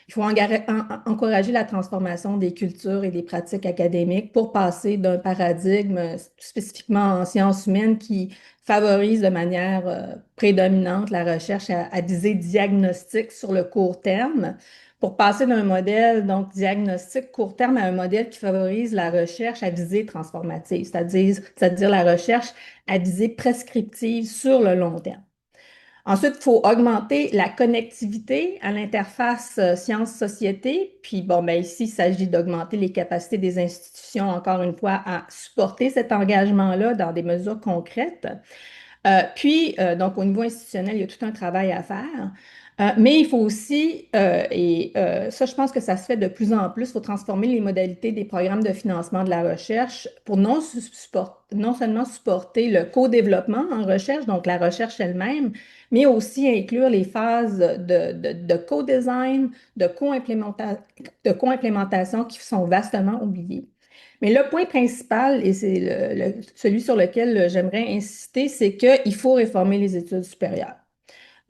Il faut encourager la transformation des cultures et des pratiques académiques pour passer d'un paradigme spécifiquement en sciences humaines qui favorise de manière prédominante la recherche à visée diagnostique sur le court terme pour passer d'un modèle donc diagnostic court terme à un modèle qui favorise la recherche à visée transformative, c'est-à-dire la recherche à visée prescriptive sur le long terme. Ensuite, il faut augmenter la connectivité à l'interface sciences-société. Puis, bon, ben ici, il s'agit d'augmenter les capacités des institutions, encore une fois, à supporter cet engagement-là dans des mesures concrètes. Donc, au niveau institutionnel, il y a tout un travail à faire. Mais il faut aussi, ça, je pense que ça se fait de plus en plus, il faut transformer les modalités des programmes de financement de la recherche pour non seulement supporter le co-développement en recherche, donc la recherche elle-même, mais aussi inclure les phases de co-design, de co-implémentation qui sont vastement oubliées. Mais le point principal, et c'est celui sur lequel j'aimerais insister, c'est qu'il faut réformer les études supérieures.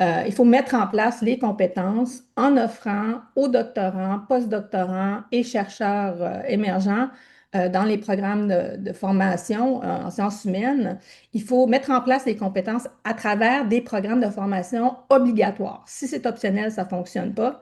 Il faut mettre en place les compétences en offrant aux doctorants, postdoctorants et chercheurs émergents dans les programmes de formation en sciences humaines. Il faut mettre en place les compétences à travers des programmes de formation obligatoires. Si c'est optionnel, ça ne fonctionne pas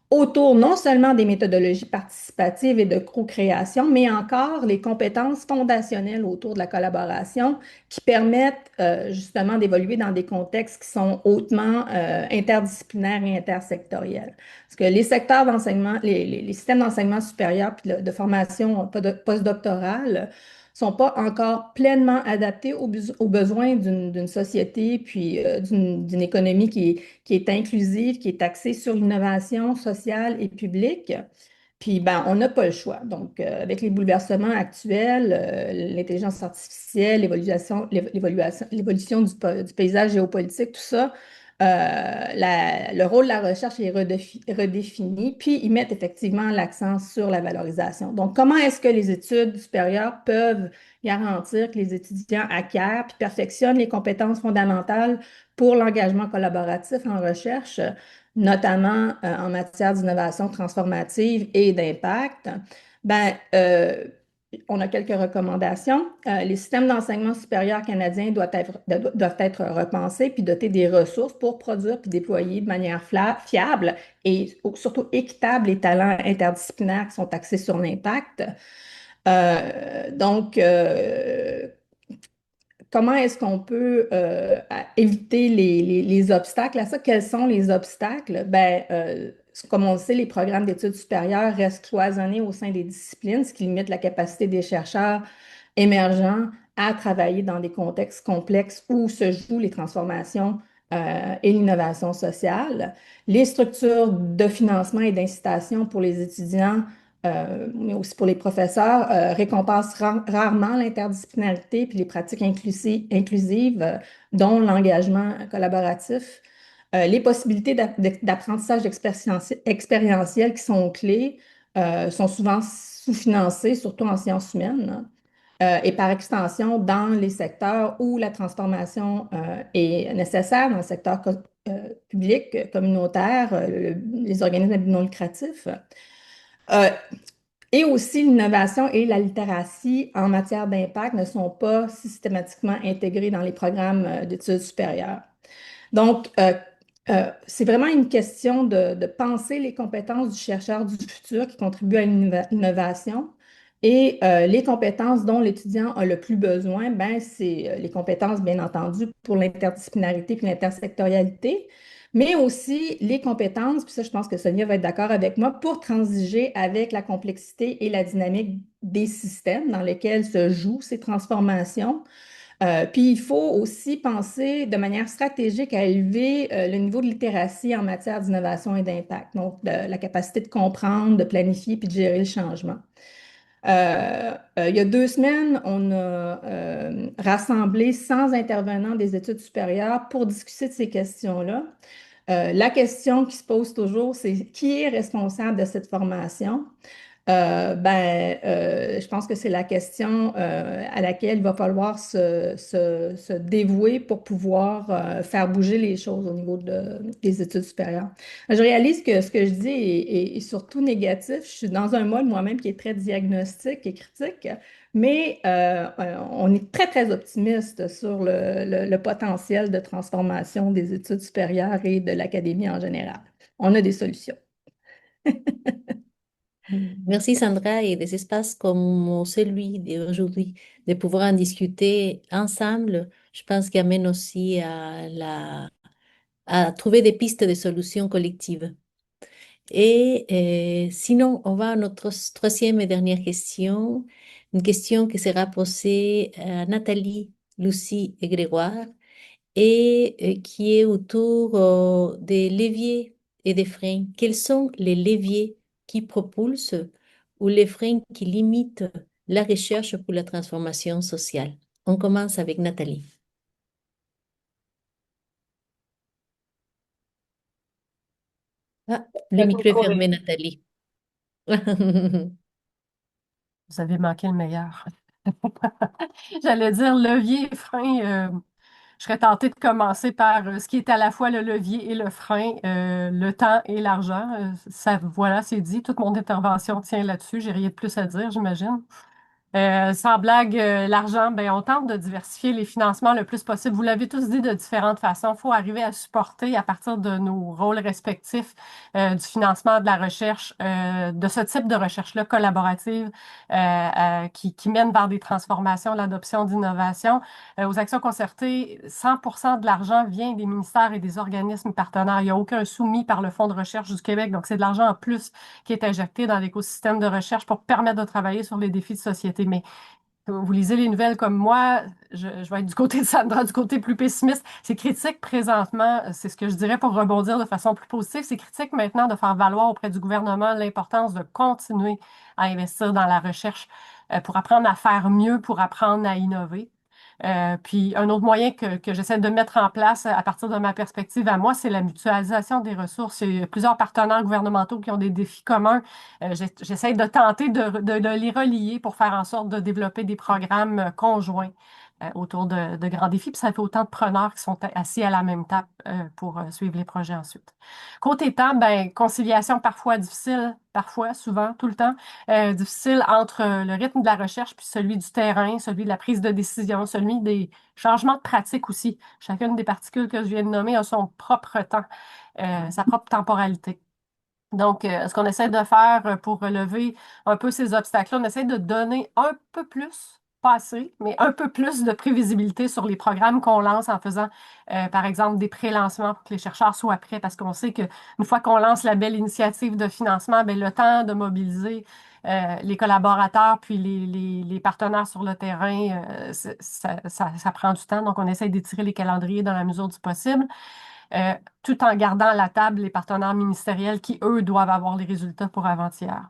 autour non seulement des méthodologies participatives et de co-création, mais encore les compétences fondationnelles autour de la collaboration qui permettent justement d'évoluer dans des contextes qui sont hautement interdisciplinaires et intersectoriels. Parce que les secteurs d'enseignement, les systèmes d'enseignement supérieur puis de formation postdoctorale sont pas encore pleinement adaptés aux besoins d'une société puis d'une économie qui est inclusive, qui est axée sur l'innovation sociale et publique. Puis, ben, on n'a pas le choix. Donc, avec les bouleversements actuels, l'intelligence artificielle, l'évolution du paysage géopolitique, tout ça, le rôle de la recherche est redéfini, puis ils mettent effectivement l'accent sur la valorisation. Donc, comment est-ce que les études supérieures peuvent garantir que les étudiants acquièrent puis perfectionnent les compétences fondamentales pour l'engagement collaboratif en recherche, notamment en matière d'innovation transformative et d'impact? Ben, on a quelques recommandations. Les systèmes d'enseignement supérieur canadiens doivent être repensés puis dotés des ressources pour produire puis déployer de manière fiable et surtout équitable les talents interdisciplinaires qui sont axés sur l'impact. Donc, comment est-ce qu'on peut éviter les obstacles à ça? Quels sont les obstacles? Ben, comme on le sait, les programmes d'études supérieures restent cloisonnés au sein des disciplines, ce qui limite la capacité des chercheurs émergents à travailler dans des contextes complexes où se jouent les transformations et l'innovation sociale. Les structures de financement et d'incitation pour les étudiants mais aussi pour les professeurs, récompensent rarement l'interdisciplinarité puis les pratiques inclusives, dont l'engagement collaboratif. Les possibilités d'apprentissage expérientiel qui sont clés sont souvent sous-financées, surtout en sciences humaines. Et par extension, dans les secteurs où la transformation est nécessaire, dans le secteur public, communautaire, les organismes à but non lucratif. Euh, et aussi, l'innovation et la littératie en matière d'impact ne sont pas systématiquement intégrés dans les programmes d'études supérieures. Donc, c'est vraiment une question de penser les compétences du chercheur du futur qui contribuent à l'innovation. Et les compétences dont l'étudiant a le plus besoin, ben, c'est les compétences, bien entendu, pour l'interdisciplinarité puis l'intersectorialité, mais aussi les compétences, puis ça, je pense que Sonia va être d'accord avec moi, pour transiger avec la complexité et la dynamique des systèmes dans lesquels se jouent ces transformations. Puis il faut aussi penser de manière stratégique à élever le niveau de littératie en matière d'innovation et d'impact, donc la capacité de comprendre, de planifier puis de gérer le changement. Il y a 2 semaines, on a rassemblé 100 intervenants des études supérieures pour discuter de ces questions-là. La question qui se pose toujours, c'est qui est responsable de cette formation? Je pense que c'est la question à laquelle il va falloir se dévouer pour pouvoir faire bouger les choses au niveau des études supérieures. Je réalise que ce que je dis est surtout négatif. Je suis dans un mode moi-même qui est très diagnostique et critique, mais on est très, très optimiste sur le potentiel de transformation des études supérieures et de l'académie en général. On a des solutions. Merci Sandra et des espaces comme celui d'aujourd'hui, de pouvoir en discuter ensemble, je pense qu'il amène aussi à trouver des pistes de solutions collectives. Et sinon, on va à notre troisième et dernière question, une question qui sera posée à Nathalie, Lucie et Grégoire et qui est autour des leviers et des freins. Quels sont les leviers qui propulsent ou les freins qui limitent la recherche pour la transformation sociale? On commence avec Nathalie. Ah, le Le micro est micro fermé, est- Nathalie. Vous avez manqué le meilleur. J'allais dire levier et frein. Je serais tentée de commencer par ce qui est à la fois le levier et le frein, le temps et l'argent. Ça, voilà, c'est dit. Toute mon intervention tient là-dessus. J'ai rien de plus à dire, j'imagine. Sans blague, l'argent, ben, on tente de diversifier les financements le plus possible. Vous l'avez tous dit de différentes façons. Il faut arriver à supporter à partir de nos rôles respectifs du financement de la recherche, de ce type de recherche-là collaborative qui mène vers des transformations, l'adoption d'innovations. Aux actions concertées, 100% de l'argent vient des ministères et des organismes partenaires. Il n'y a aucun soumis par le Fonds de recherche du Québec. Donc, c'est de l'argent en plus qui est injecté dans l'écosystème de recherche pour permettre de travailler sur les défis de société. Mais vous lisez les nouvelles comme moi, je vais être du côté de Sandra, du côté plus pessimiste. C'est critique présentement, c'est ce que je dirais pour rebondir de façon plus positive, c'est critique maintenant de faire valoir auprès du gouvernement l'importance de continuer à investir dans la recherche pour apprendre à faire mieux, pour apprendre à innover. Puis un autre moyen que j'essaie de mettre en place à partir de ma perspective à moi, c'est la mutualisation des ressources. Il y a plusieurs partenaires gouvernementaux qui ont des défis communs. J'essaie de tenter de les relier pour faire en sorte de développer des programmes conjoints. autour de grands défis. Puis ça fait autant de preneurs qui sont assis à la même table pour suivre les projets ensuite. Côté temps, ben, conciliation parfois difficile, parfois, souvent, tout le temps, difficile entre le rythme de la recherche puis celui du terrain, celui de la prise de décision, celui des changements de pratique aussi. Chacune des particules que je viens de nommer a son propre temps, sa propre temporalité. Donc, ce qu'on essaie de faire pour relever un peu ces obstacles-là, on essaie de donner un peu plus, pas assez, mais un peu plus de prévisibilité sur les programmes qu'on lance en faisant, par exemple, des pré-lancements pour que les chercheurs soient prêts, parce qu'on sait qu'une fois qu'on lance la belle initiative de financement, bien, le temps de mobiliser les collaborateurs puis les partenaires sur le terrain, ça prend du temps. Donc, on essaie d'étirer les calendriers dans la mesure du possible euh, tout en gardant à la table les partenaires ministériels qui, eux, doivent avoir les résultats pour avant-hier.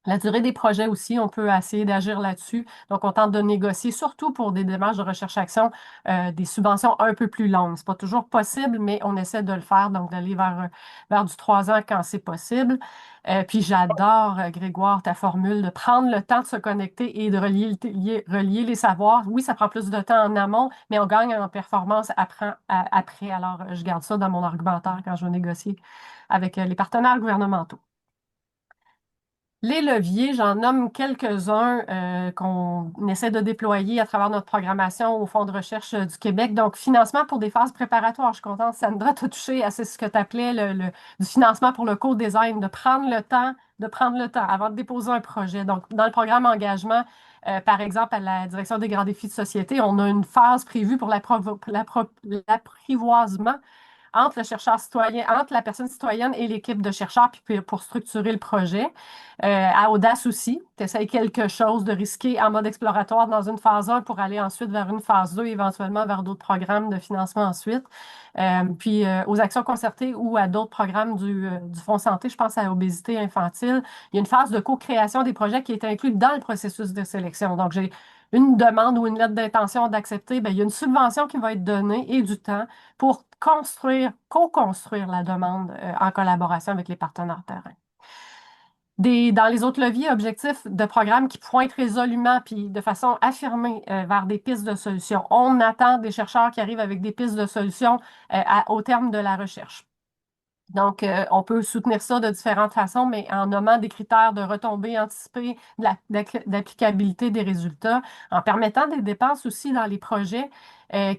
La durée des projets aussi, on peut essayer d'agir là-dessus. Donc, on tente de négocier, surtout pour des démarches de recherche-action, des subventions un peu plus longues. C'est pas toujours possible, mais on essaie de le faire, donc d'aller vers du 3 ans quand c'est possible. Puis j'adore, Grégoire, ta formule de prendre le temps de se connecter et de relier les savoirs. Oui, ça prend plus de temps en amont, mais on gagne en performance après. Alors, je garde ça dans mon argumentaire quand je vais négocier avec les partenaires gouvernementaux. Les leviers, j'en nomme quelques-uns qu'on essaie de déployer à travers notre programmation au Fonds de recherche du Québec. Donc, financement pour des phases préparatoires. Je suis contente, Sandra, t'a touché à ce que tu appelais du financement pour le co-design, de prendre le temps avant de déposer un projet. Donc, dans le programme engagement, par exemple, à la Direction des grands défis de société, on a une phase prévue pour l'apprivoisement entre le chercheur citoyen, entre la personne citoyenne et l'équipe de chercheurs, puis pour structurer le projet. À Audace aussi, tu essayes quelque chose de risqué en mode exploratoire dans une phase 1 pour aller ensuite vers une phase 2, éventuellement vers d'autres programmes de financement ensuite. Puis aux actions concertées ou à d'autres programmes du Fonds santé, je pense à l'obésité infantile, il y a une phase de co-création des projets qui est inclue dans le processus de sélection. Donc, j'ai une demande ou une lettre d'intention d'accepter, bien, il y a une subvention qui va être donnée et du temps pour co-construire la demande en collaboration avec les partenaires terrain. Dans les autres leviers, objectifs de programmes qui pointent résolument puis de façon affirmée vers des pistes de solutions. On attend des chercheurs qui arrivent avec des pistes de solutions au terme de la recherche. Donc, on peut soutenir ça de différentes façons, mais en nommant des critères de retombées anticipées, d'applicabilité des résultats, en permettant des dépenses aussi dans les projets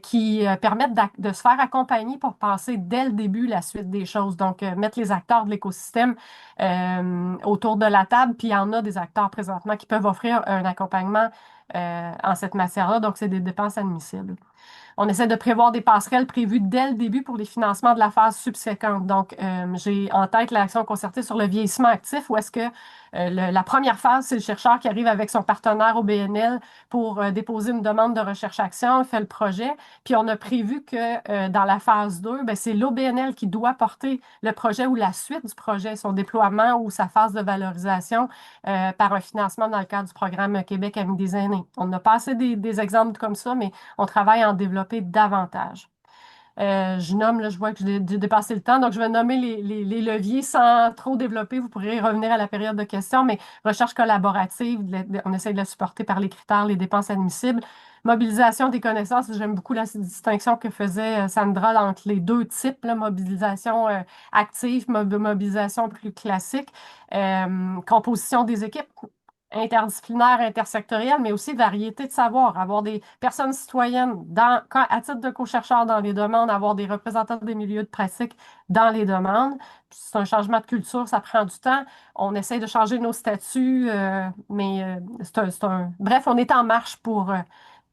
qui permettent de se faire accompagner pour penser dès le début la suite des choses. Donc, mettre les acteurs de l'écosystème autour de la table, puis il y en a des acteurs présentement qui peuvent offrir un accompagnement en cette matière-là. Donc, c'est des dépenses admissibles. On essaie de prévoir des passerelles prévues dès le début pour les financements de la phase subséquente. Donc, j'ai en tête l'action concertée sur le vieillissement actif, où est-ce que la première phase, c'est le chercheur qui arrive avec son partenaire au BNL pour déposer une demande de recherche-action, fait le projet. Puis, on a prévu que dans la phase 2, ben, c'est l'OBNL qui doit porter le projet ou la suite du projet, son déploiement ou sa phase de valorisation par un financement dans le cadre du programme Québec Amis des aînés. On a passé des exemples comme ça, mais on travaille à en développer davantage. Je nomme, là, je vois que j'ai dépassé le temps, donc je vais nommer les leviers sans trop développer. Vous pourrez revenir à la période de questions, mais recherche collaborative, on essaie de la supporter par les critères, les dépenses admissibles. Mobilisation des connaissances, j'aime beaucoup la distinction que faisait Sandra entre les deux types, là, mobilisation active, mobilisation plus classique, composition des équipes interdisciplinaire, intersectorielle, mais aussi variété de savoir, avoir des personnes citoyennes à titre de co-chercheurs dans les demandes, avoir des représentants des milieux de pratique dans les demandes. C'est un changement de culture, ça prend du temps. On essaie de changer nos statuts, mais Bref, on est en marche pour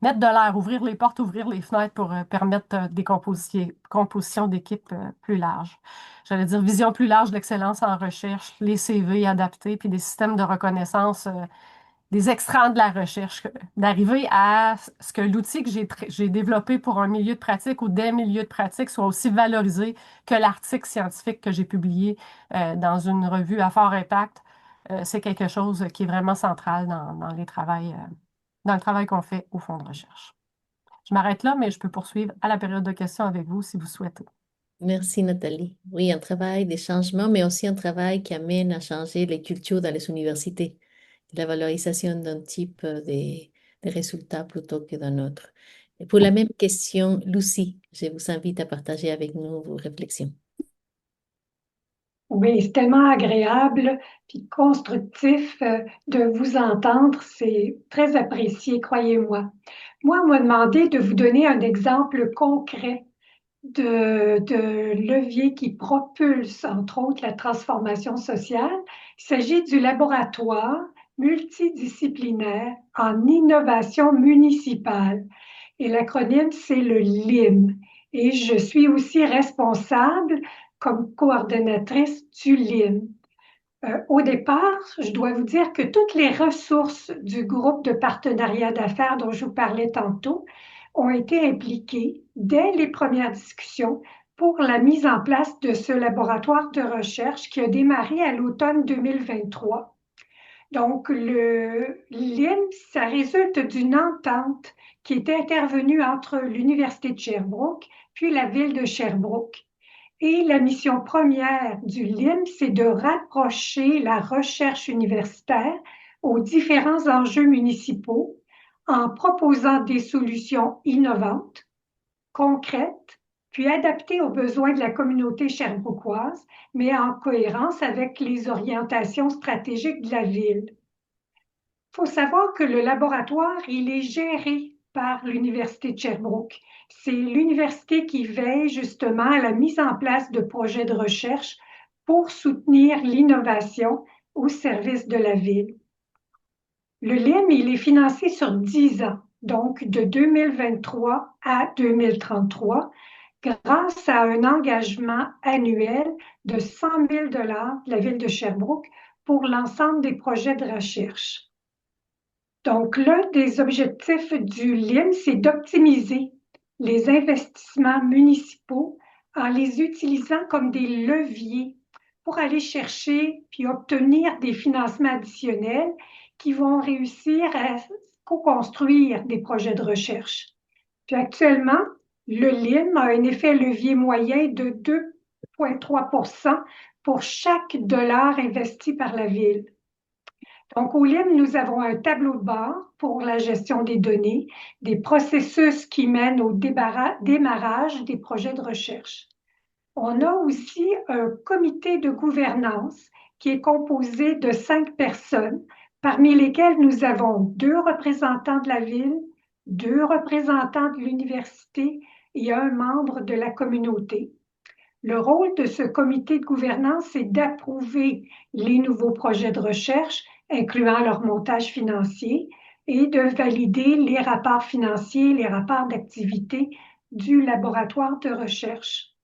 mettre de l'air, ouvrir les portes, ouvrir les fenêtres pour permettre des compositions d'équipes plus larges. J'allais dire vision plus large de l'excellence en recherche, les CV adaptés, puis des systèmes de reconnaissance des extrants de la recherche, d'arriver à ce que l'outil que j'ai développé pour un milieu de pratique ou des milieux de pratique soit aussi valorisé que l'article scientifique que j'ai publié dans une revue à fort impact. C'est quelque chose qui est vraiment central dans le travail qu'on fait au fond de recherche. Je m'arrête là, mais je peux poursuivre à la période de questions avec vous si vous souhaitez. Merci Nathalie. Oui, un travail de changement, mais aussi un travail qui amène à changer les cultures dans les universités. La valorisation d'un type des résultats plutôt que d'un autre. Et pour la même question, Lucie, je vous invite à partager avec nous vos réflexions. Oui, c'est tellement agréable puis constructif de vous entendre. C'est très apprécié, croyez-moi. Moi, on m'a demandé de vous donner un exemple concret de levier qui propulse, entre autres, la transformation sociale. Il s'agit du laboratoire multidisciplinaire en innovation municipale. Et l'acronyme, c'est le LIM. Et je suis aussi responsable comme coordonnatrice du LIM. Au départ, je dois vous dire que toutes les ressources du groupe de partenariat d'affaires dont je vous parlais tantôt ont été impliquées dès les premières discussions pour la mise en place de ce laboratoire de recherche qui a démarré à l'automne 2023. Donc, le LIM, ça résulte d'une entente qui est intervenue entre l'Université de Sherbrooke puis la ville de Sherbrooke. Et la mission première du LIM, c'est de rapprocher la recherche universitaire aux différents enjeux municipaux en proposant des solutions innovantes, concrètes, puis adaptées aux besoins de la communauté sherbrookoise, mais en cohérence avec les orientations stratégiques de la ville. Il faut savoir que le laboratoire, il est géré par l'Université de Sherbrooke. C'est l'université qui veille justement à la mise en place de projets de recherche pour soutenir l'innovation au service de la ville. Le LIM, il est financé sur 10 ans, donc de 2023 à 2033, grâce à un engagement annuel de 100 000 $ de la ville de Sherbrooke pour l'ensemble des projets de recherche. Donc, l'un des objectifs du LIM, c'est d'optimiser les investissements municipaux en les utilisant comme des leviers pour aller chercher puis obtenir des financements additionnels qui vont réussir à co-construire des projets de recherche. Puis actuellement, le LIM a un effet levier moyen de 2,3 % pour chaque dollar investi par la ville. Donc, au LIM, nous avons un tableau de bord pour la gestion des données, des processus qui mènent au démarrage des projets de recherche. On a aussi un comité de gouvernance qui est composé de 5 personnes, parmi lesquelles nous avons 2 représentants de la ville, 2 représentants de l'université et un membre de la communauté. Le rôle de ce comité de gouvernance, c'est d'approuver les nouveaux projets de recherche, incluant leur montage financier, et de valider les rapports financiers, les rapports d'activité du laboratoire de recherche.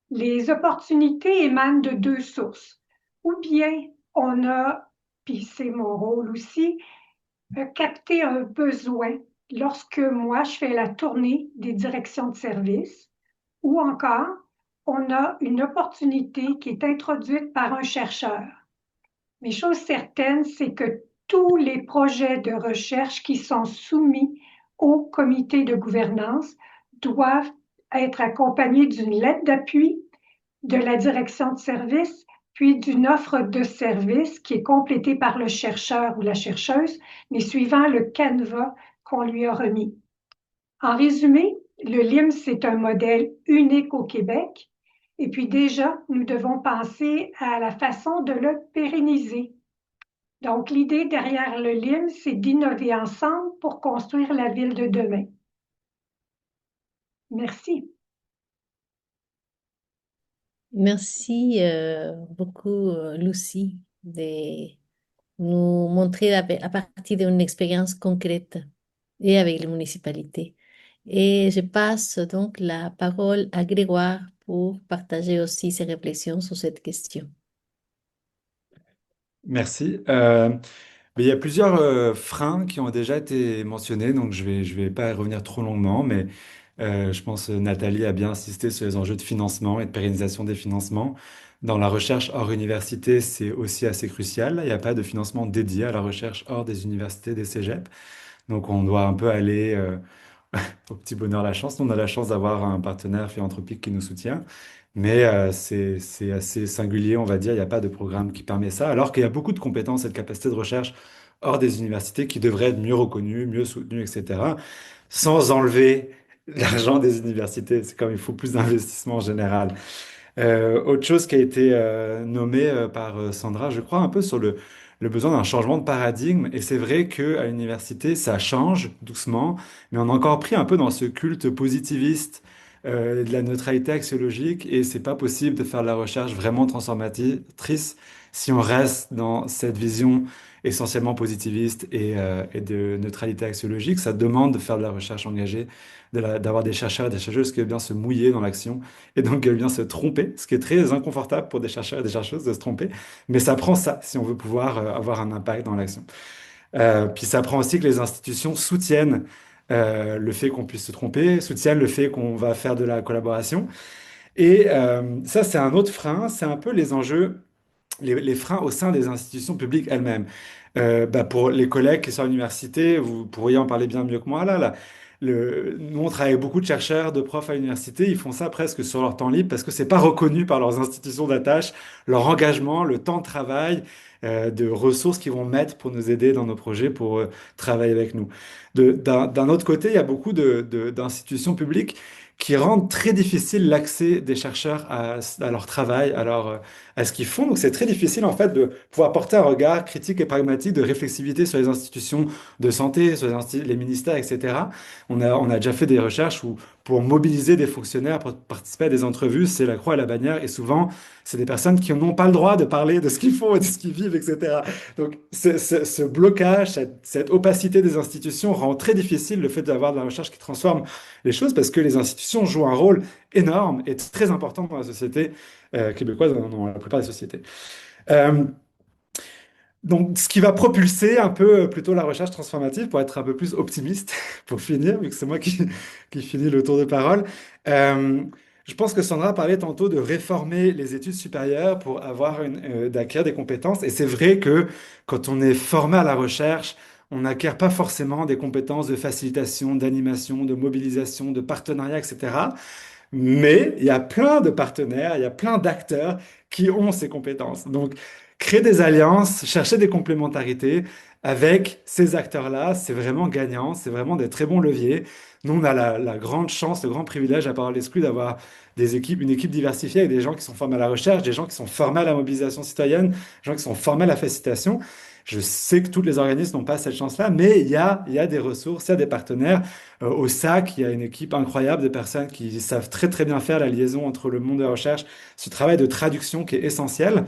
Les opportunités émanent de 2 sources. Ou bien on a, puis c'est mon rôle aussi, capté un besoin lorsque moi je fais la tournée des directions de service, ou encore on a une opportunité qui est introduite par un chercheur. Mais chose certaine, c'est que tous les projets de recherche qui sont soumis au comité de gouvernance doivent être accompagnés d'une lettre d'appui de la direction de service, puis d'une offre de service qui est complétée par le chercheur ou la chercheuse, mais suivant le canevas qu'on lui a remis. En résumé, le LIM, c'est un modèle unique au Québec. Et puis déjà, nous devons penser à la façon de le pérenniser. Donc, l'idée derrière le LIM, c'est d'innover ensemble pour construire la ville de demain. Merci. Merci beaucoup, Lucie, de nous montrer à partir d'une expérience concrète et avec les municipalités. Et je passe donc la parole à Grégoire pour partager aussi ses réflexions sur cette question. Merci. Mais il y a plusieurs freins qui ont déjà été mentionnés, donc je vais pas y revenir trop longuement, mais je pense que Nathalie a bien insisté sur les enjeux de financement et de pérennisation des financements. Dans la recherche hors université, c'est aussi assez crucial. Il n'y a pas de financement dédié à la recherche hors des universités, des cégeps. Donc on doit un peu aller au petit bonheur la chance. Nous, on a la chance d'avoir un partenaire philanthropique qui nous soutient, mais c'est assez singulier, on va dire. Il n'y a pas de programme qui permet ça, alors qu'il y a beaucoup de compétences et de capacités de recherche hors des universités qui devraient être mieux reconnues, mieux soutenues, etc., sans enlever l'argent des universités. C'est comme il faut plus d'investissement en général. Autre chose qui a été nommée par Sandra, je crois un peu sur le besoin d'un changement de paradigme. Et c'est vrai qu'à l'université, ça change doucement, mais on a encore pris un peu dans ce culte positiviste de la neutralité axiologique. Et c'est pas possible de faire de la recherche vraiment transformatrice si on reste dans cette vision essentiellement positiviste et de neutralité axiologique. Ça demande de faire de la recherche engagée, d'avoir des chercheurs et des chercheuses qui veulent bien se mouiller dans l'action et donc elle vient se tromper, ce qui est très inconfortable pour des chercheurs et des chercheuses de se tromper, mais ça prend ça si on veut pouvoir avoir un impact dans l'action. Puis ça prend aussi que les institutions soutiennent le fait qu'on puisse se tromper, soutiennent le fait qu'on va faire de la collaboration. Et ça, c'est un autre frein, c'est un peu les enjeux, les freins au sein des institutions publiques elles-mêmes. Pour les collègues qui sont à l'université, vous pourriez en parler bien mieux que moi là. Nous, on travaille avec beaucoup de chercheurs, de profs à l'université. Ils font ça presque sur leur temps libre parce que c'est pas reconnu par leurs institutions d'attache, leur engagement, le temps de travail, de ressources qu'ils vont mettre pour nous aider dans nos projets, pour travailler avec nous. D'un autre côté, il y a beaucoup d'institutions publiques qui rendent très difficile l'accès des chercheurs à leur travail, à ce qu'ils font. Donc c'est très difficile en fait de pouvoir porter un regard critique et pragmatique de réflexivité sur les institutions de santé, sur les ministères, etc. On a déjà fait des recherches où pour mobiliser des fonctionnaires pour participer à des entrevues, c'est la croix et la bannière, et souvent c'est des personnes qui n'ont pas le droit de parler de ce qu'ils font et de ce qu'ils vivent, etc. Donc ce blocage, cette opacité des institutions rend très difficile le fait d'avoir de la recherche qui transforme les choses parce que les institutions jouent un rôle énorme et très important dans la société québécoise, dans la plupart des sociétés. Euh, donc, ce qui va propulser un peu plutôt la recherche transformative, pour être un peu plus optimiste, pour finir, vu que c'est moi qui finis le tour de parole. euh, je pense que Sandra parlait tantôt de réformer les études supérieures pour d'acquérir des compétences. Et c'est vrai que quand on est formé à la recherche, on n'acquiert pas forcément des compétences de facilitation, d'animation, de mobilisation, de partenariat, etc. Mais il y a plein de partenaires, il y a plein d'acteurs qui ont ces compétences. Donc, créer des alliances, chercher des complémentarités avec ces acteurs-là, c'est vraiment gagnant, c'est vraiment des très bons leviers. Nous, on a la grande chance, le grand privilège à Parole l'Esprit d'avoir une équipe diversifiée avec des gens qui sont formés à la recherche, des gens qui sont formés à la mobilisation citoyenne, des gens qui sont formés à la facilitation. Je sais que tous les organismes n'ont pas cette chance-là, mais il y a des ressources, il y a des partenaires. Au SAC, il y a une équipe incroyable de personnes qui savent très très bien faire la liaison entre le monde de la recherche, ce travail de traduction qui est essentiel.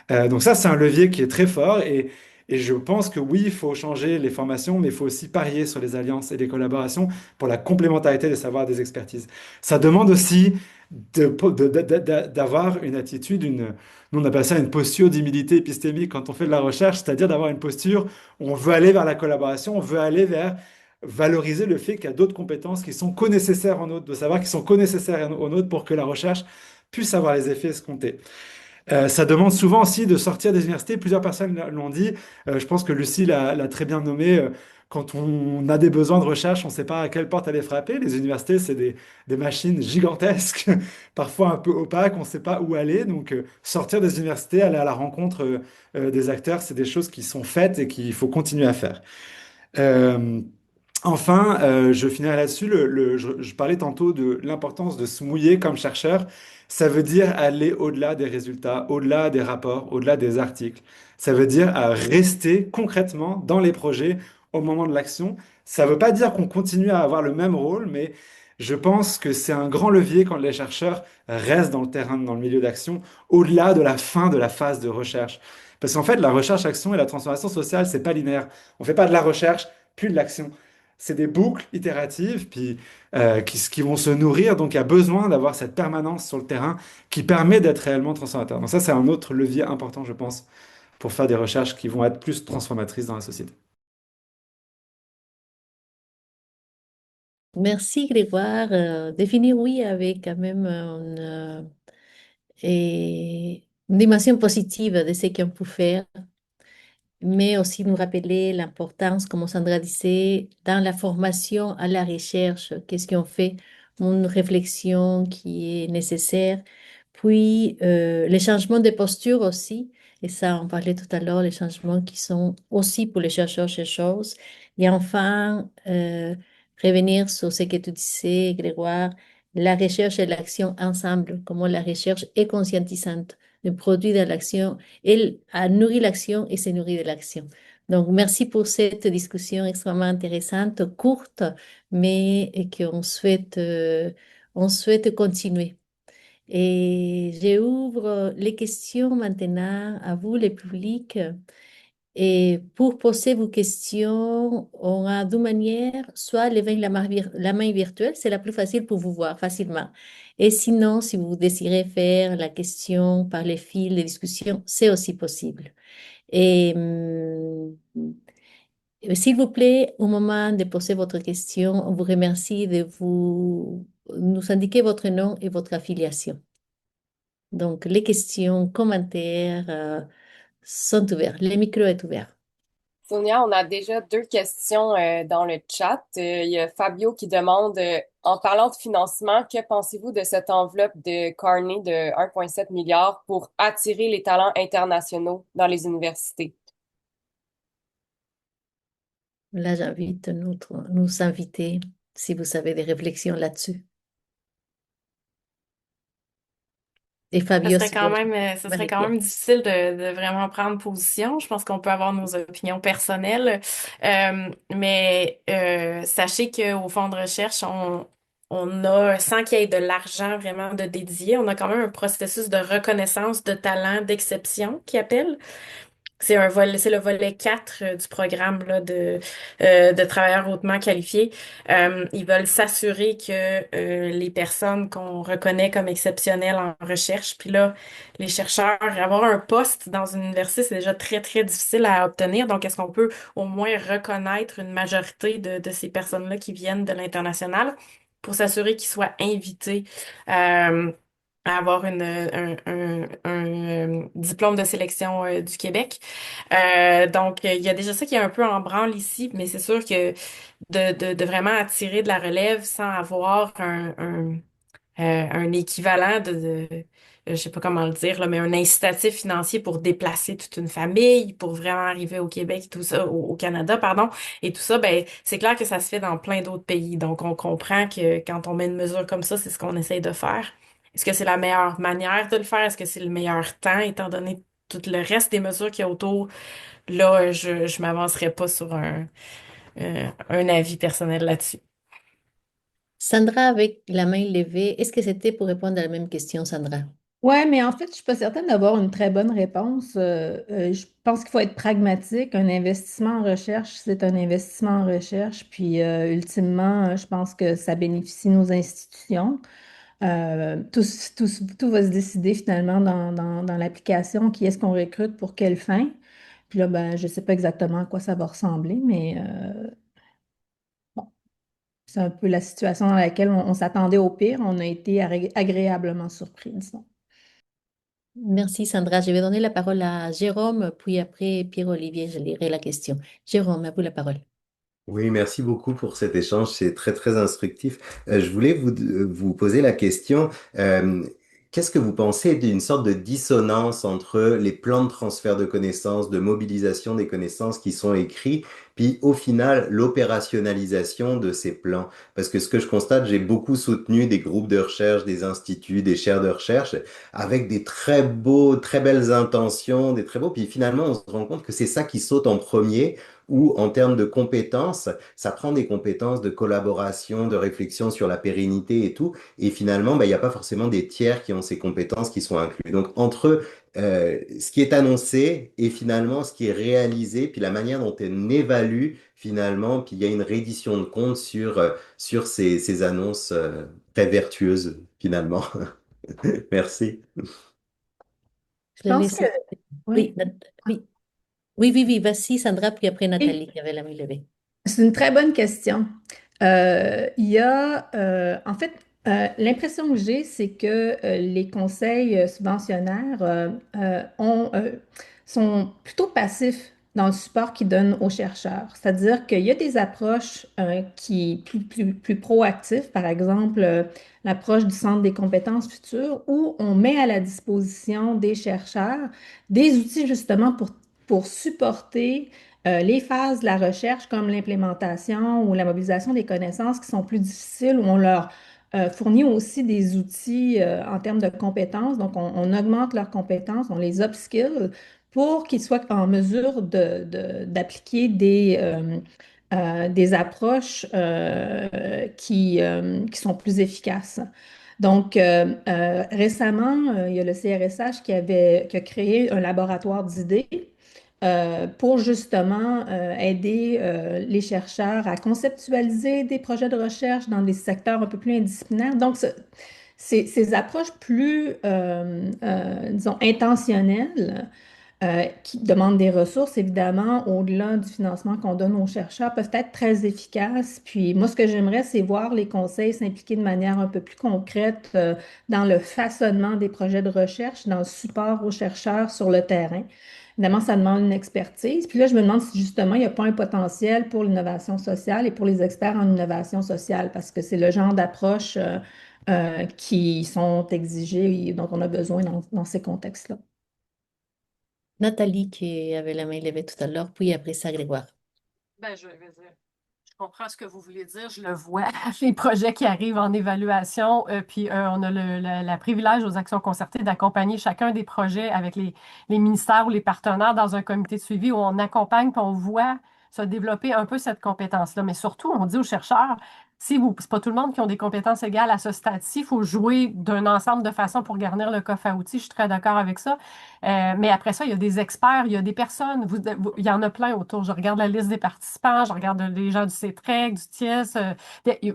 Donc ça, c'est un levier qui est très fort et je pense que oui, il faut changer les formations, mais il faut aussi parier sur les alliances et les collaborations pour la complémentarité des savoirs et des expertises. Ça demande aussi d'avoir une attitude, nous on appelle ça une posture d'humilité épistémique quand on fait de la recherche, c'est-à-dire d'avoir une posture où on veut aller vers la collaboration, on veut aller vers valoriser le fait qu'il y a d'autres compétences qui sont co-nécessaires en nôtres, de savoir qui sont co-nécessaires en nôtres pour que la recherche puisse avoir les effets escomptés. Ça demande souvent aussi de sortir des universités. Plusieurs personnes l'ont dit. Je pense que Lucie l'a très bien nommé. Quand on a des besoins de recherche, on ne sait pas à quelle porte aller frapper. Les universités, c'est des machines gigantesques, parfois un peu opaques. On ne sait pas où aller. Donc, sortir des universités, aller à la rencontre des acteurs, c'est des choses qui sont faites et qu'il faut continuer à faire. Euh, Enfin, je finirai là-dessus. Je parlais tantôt de l'importance de se mouiller comme chercheur. Ça veut dire aller au-delà des résultats, au-delà des rapports, au-delà des articles. Ça veut dire rester concrètement dans les projets au moment de l'action. Ça ne veut pas dire qu'on continue à avoir le même rôle, mais je pense que c'est un grand levier quand les chercheurs restent dans le terrain, dans le milieu d'action, au-delà de la fin de la phase de recherche. Parce qu'en fait, la recherche-action et la transformation sociale, c'est pas linéaire. On ne fait pas de la recherche puis de l'action. C'est des boucles itératives puis, qui vont se nourrir. Donc, il y a besoin d'avoir cette permanence sur le terrain qui permet d'être réellement transformateur. Donc, ça, c'est un autre levier important, je pense, pour faire des recherches qui vont être plus transformatrices dans la société. Merci Grégoire. Définir oui avec quand même une dimension positive de ce qu'on peut faire, mais aussi nous rappeler l'importance, comme Sandra disait, dans la formation à la recherche, qu'est-ce qu'on fait, une réflexion qui est nécessaire, puis les changements de posture aussi, Et ça, on parlait tout à l'heure, les changements qui sont aussi pour les chercheurs, chercheuses. Et enfin, revenir sur ce que tu disais, Grégoire, la recherche et l'action ensemble, comment la recherche est conscientisante, le produit de l'action, elle a nourri l'action et se nourrit de l'action. Donc, merci pour cette discussion extrêmement intéressante, courte, mais on souhaite continuer. Et j'ouvre les questions maintenant à vous, les publics. Et pour poser vos questions, on a deux manières. Soit lever la main virtuelle, c'est la plus facile pour vous voir facilement. Et sinon, si vous désirez faire la question par les fils de discussion, c'est aussi possible. Et s'il vous plaît, au moment de poser votre question, on vous remercie de nous indiquer votre nom et votre affiliation. Donc, les questions, commentaires sont ouverts. Le micro est ouvert. Sonia, on a déjà deux questions dans le chat. Il y a Fabio qui demande, en parlant de financement, que pensez-vous de cette enveloppe de Carney de 1,7 milliard pour attirer les talents internationaux dans les universités? Là, j'invite nos invités, si vous avez des réflexions là-dessus. Et Ce Fabio, serait si quand vous même, ce serait quand Marie-Pierre. même difficile de vraiment prendre position. Je pense qu'on peut avoir nos opinions personnelles. Mais sachez qu'au fond de recherche, on a, sans qu'il y ait de l'argent vraiment de dédié, on a quand même un processus de reconnaissance de talent d'exception qui appelle. C'est un volet, c'est le volet 4 du programme là, de travailleurs hautement qualifiés. Ils veulent s'assurer que les personnes qu'on reconnaît comme exceptionnelles en recherche, puis là, les chercheurs, avoir un poste dans une université, c'est déjà très, très difficile à obtenir. Donc, est-ce qu'on peut au moins reconnaître une majorité de ces personnes-là qui viennent de l'international pour s'assurer qu'ils soient invités? À avoir un diplôme de sélection du Québec. Donc, il y a déjà ça qui est un peu en branle ici, mais c'est sûr que de vraiment attirer de la relève sans avoir un équivalent je sais pas comment le dire, là, mais un incitatif financier pour déplacer toute une famille, pour vraiment arriver au Québec, tout ça, au Canada, pardon, et tout ça, ben, c'est clair que ça se fait dans plein d'autres pays. Donc, on comprend que quand on met une mesure comme ça, c'est ce qu'on essaye de faire. Est-ce que c'est la meilleure manière de le faire? Est-ce que c'est le meilleur temps, étant donné tout le reste des mesures qu'il y a autour? Là, je m'avancerai pas sur un avis personnel là-dessus. Sandra, avec la main levée, est-ce que c'était pour répondre à la même question, Sandra? Ouais, mais en fait, je suis pas certaine d'avoir une très bonne réponse. Je pense qu'il faut être pragmatique. Un investissement en recherche, c'est un investissement en recherche. Puis, ultimement, je pense que ça bénéficie nos institutions. Tout va se décider finalement dans l'application. Qui est-ce qu'on recrute pour quelle fin? Puis là, ben, je ne sais pas exactement à quoi ça va ressembler, mais bon, c'est un peu la situation dans laquelle on s'attendait au pire. On a été agréablement surpris, disons. Merci, Sandra. Je vais donner la parole à Jérôme, puis après Pierre-Olivier, je lirai la question. Jérôme, à vous la parole. Oui, merci beaucoup pour cet échange, c'est très très instructif. Je voulais vous poser la question, qu'est-ce que vous pensez d'une sorte de dissonance entre les plans de transfert de connaissances, de mobilisation des connaissances qui sont écrits, puis au final l'opérationnalisation de ces plans? Parce que ce que je constate, j'ai beaucoup soutenu des groupes de recherche, des instituts, des chaires de recherche, avec des très beaux, très belles intentions, des très beaux, puis finalement on se rend compte que c'est ça qui saute en premier ou en termes de compétences, ça prend des compétences de collaboration, de réflexion sur la pérennité et tout. Et finalement, bah, il n'y a pas forcément des tiers qui ont ces compétences qui sont inclus. Donc, entre ce qui est annoncé et finalement ce qui est réalisé, puis la manière dont on évalue finalement, puis il y a une reddition de compte sur ces annonces très vertueuses finalement. Merci. Je Je pense que laisse. oui. Oui, oui. Oui, oui, oui. Vas-y, Sandra, puis après Nathalie qui avait la main levée. C'est une très bonne question. Il y a, en fait, l'impression que j'ai, c'est que les conseils subventionnaires sont plutôt passifs dans le support qu'ils donnent aux chercheurs. C'est-à-dire qu'il y a des approches qui plus proactives, par exemple l'approche du Centre des compétences futures, où on met à la disposition des chercheurs des outils justement pour supporter les phases de la recherche comme l'implémentation ou la mobilisation des connaissances qui sont plus difficiles, où on leur fournit aussi des outils en termes de compétences. Donc, on augmente leurs compétences, on les upskill pour qu'ils soient en mesure d'appliquer des approches qui sont plus efficaces. Donc, récemment, il y a le CRSH qui a créé un laboratoire d'idées pour justement aider les chercheurs à conceptualiser des projets de recherche dans des secteurs un peu plus indisciplinaires. Donc, ces approches plus, disons, intentionnelles qui demandent des ressources, évidemment, au-delà du financement qu'on donne aux chercheurs, peuvent être très efficaces. Puis moi, ce que j'aimerais, c'est voir les conseils s'impliquer de manière un peu plus concrète dans le façonnement des projets de recherche, dans le support aux chercheurs sur le terrain. Évidemment, ça demande une expertise. Puis là, je me demande si justement, il n'y a pas un potentiel pour l'innovation sociale et pour les experts en innovation sociale, parce que c'est le genre d'approche qui sont exigées et dont on a besoin dans ces contextes-là. Nathalie qui avait la main levée tout à l'heure, puis après ça, Grégoire. Ben, je vais dire, je comprends ce que vous voulez dire, je le vois, les projets qui arrivent en évaluation, puis on a la privilège aux actions concertées d'accompagner chacun des projets avec les ministères ou les partenaires dans un comité de suivi où on accompagne, puis on voit se développer un peu cette compétence-là. Mais surtout, on dit aux chercheurs, si vous, c'est pas tout le monde qui ont des compétences égales à ce stade-ci, il faut jouer d'un ensemble de façons pour garnir le coffre à outils. Je suis très d'accord avec ça. Mais après ça, il y a des experts, il y a des personnes, il y en a plein autour. Je regarde la liste des participants, je regarde les gens du CETREC, du TIES.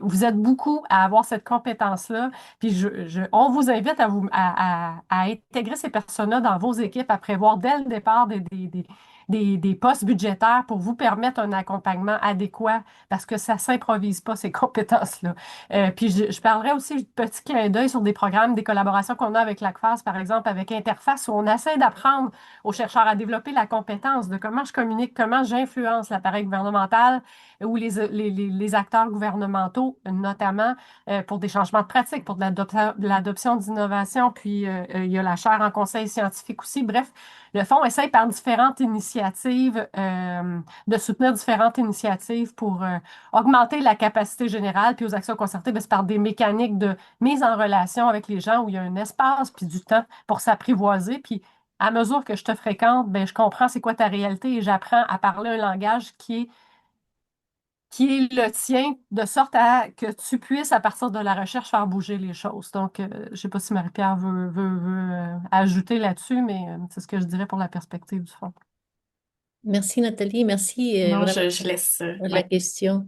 Vous êtes beaucoup à avoir cette compétence-là. Puis on vous invite à intégrer ces personnes-là dans vos équipes, à prévoir dès le départ des postes budgétaires pour vous permettre un accompagnement adéquat parce que ça ne s'improvise pas, ces compétences-là. Puis je parlerai aussi de petit clin d'œil sur des programmes, des collaborations qu'on a avec l'ACFAS, par exemple, avec Interface, où on essaie d'apprendre aux chercheurs à développer la compétence de comment je communique, comment j'influence l'appareil gouvernemental ou les acteurs gouvernementaux, notamment pour des changements de pratique, pour de l'adoption d'innovation. Puis il y a la chaire en conseil scientifique aussi. Bref, le fonds essaie par différentes initiatives de soutenir différentes initiatives pour augmenter la capacité générale, puis aux actions concertées, ben, c'est par des mécaniques de mise en relation avec les gens où il y a un espace puis du temps pour s'apprivoiser. Puis à mesure que je te fréquente, ben, je comprends c'est quoi ta réalité et j'apprends à parler un langage qui est le tien, de sorte à que tu puisses, à partir de la recherche, faire bouger les choses. Donc, je ne sais pas si Marie-Pierre veut ajouter là-dessus, mais c'est ce que je dirais pour la perspective du fond. Merci Nathalie, merci Non, vraiment je laisse. pour la Ouais. question.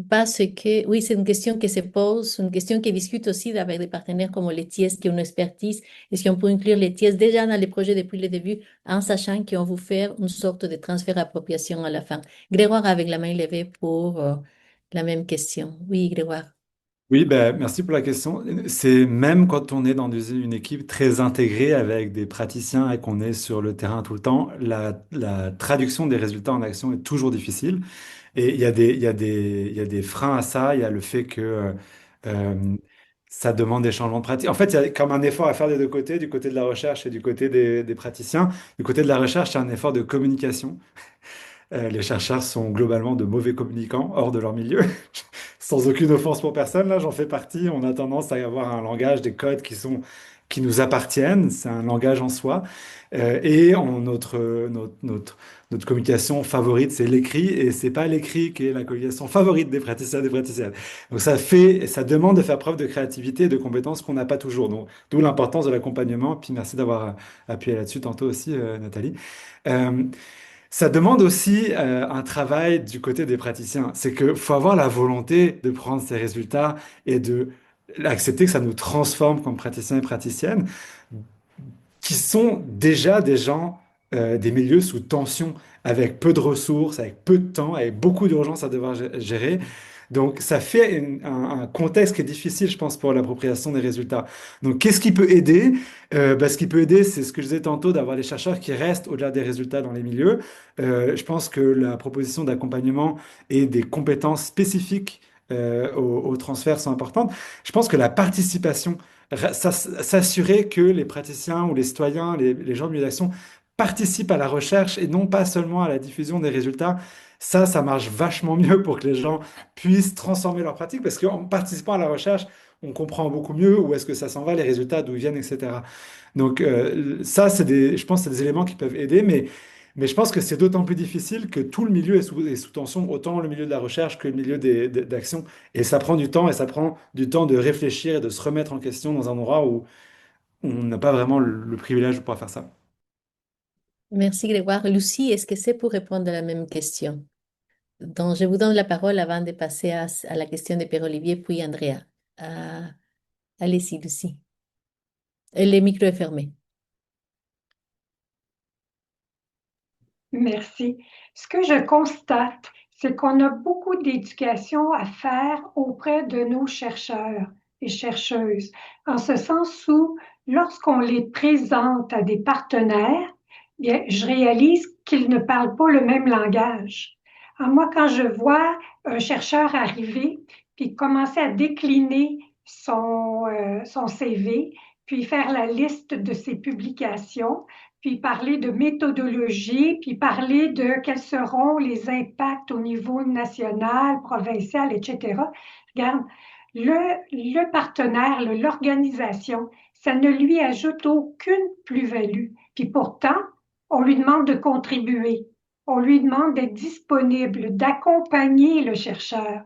Parce que, oui, c'est une question qui se pose, une question qui discute aussi avec des partenaires comme les TIES qui ont une expertise. Est-ce qu'on peut inclure les TIES déjà dans les projets depuis le début, en sachant qu'on vous faire une sorte de transfert d'appropriation à la fin? Grégoire avec la main levée pour la même question. Oui, Grégoire. Oui, ben, merci pour la question. C'est même quand on est dans une équipe très intégrée avec des praticiens et qu'on est sur le terrain tout le temps, la traduction des résultats en action est toujours difficile. Et il y a des freins à ça. Il y a le fait que euh, ça demande des changements de pratique. En fait, il y a comme un effort à faire des deux côtés, du côté de la recherche et du côté des praticiens. Du côté de la recherche, c'est un effort de communication. Les chercheurs sont globalement de mauvais communicants hors de leur milieu. Sans aucune offense pour personne, là, j'en fais partie. On a tendance à avoir un langage, des codes qui nous appartiennent. C'est un langage en soi. Notre communication favorite, c'est l'écrit. Et c'est pas l'écrit qui est la communication favorite des praticiens et des praticiennes. Donc ça demande de faire preuve de créativité et de compétences qu'on n'a pas toujours. Donc, d'où l'importance de l'accompagnement. Puis merci d'avoir appuyé là-dessus tantôt aussi, Nathalie. Euh, Ça demande aussi un travail du côté des praticiens. C'est qu'il faut avoir la volonté de prendre ces résultats et de accepter que ça nous transforme comme praticiens et praticiennes, qui sont déjà des gens, des milieux sous tension, avec peu de ressources, avec peu de temps, avec beaucoup d'urgence à devoir gérer. Donc, ça fait un contexte qui est difficile, je pense, pour l'appropriation des résultats. Donc, qu'est-ce qui peut aider? Ce qui peut aider, c'est ce que je disais tantôt, d'avoir des chercheurs qui restent au-delà des résultats dans les milieux. Je pense que la proposition d'accompagnement et des compétences spécifiques au transfert sont importantes. Je pense que la participation, s'assurer que les praticiens ou les citoyens, les gens de milieu d'action participent à la recherche et non pas seulement à la diffusion des résultats, ça marche vachement mieux pour que les gens puissent transformer leur pratique parce qu'en participant à la recherche, on comprend beaucoup mieux où est-ce que ça s'en va, les résultats, d'où ils viennent, etc. Donc ça, je pense que c'est des éléments qui peuvent aider, mais je pense que c'est d'autant plus difficile que tout le milieu est sous tension, autant le milieu de la recherche que le milieu d'action. Et ça prend du temps, et ça prend du temps de réfléchir et de se remettre en question dans un endroit où on n'a pas vraiment le privilège de pouvoir faire ça. Merci Grégoire. Lucie, est-ce que c'est pour répondre à la même question? Donc, je vous donne la parole avant de passer à la question de Pierre-Olivier, puis Andrea. Euh, Allez-y, Lucie. Et le micro est fermé. Merci. Ce que je constate, c'est qu'on a beaucoup d'éducation à faire auprès de nos chercheurs et chercheuses, en ce sens où, lorsqu'on les présente à des partenaires, bien, je réalise qu'ils ne parlent pas le même langage. Alors, moi, quand je vois un chercheur arriver, puis commencer à décliner son CV, puis faire la liste de ses publications, puis parler de méthodologie, puis parler de quels seront les impacts au niveau national, provincial, etc. Regarde, le partenaire, l'organisation, ça ne lui ajoute aucune plus-value. Puis pourtant, on lui demande de contribuer, on lui demande d'être disponible, d'accompagner le chercheur.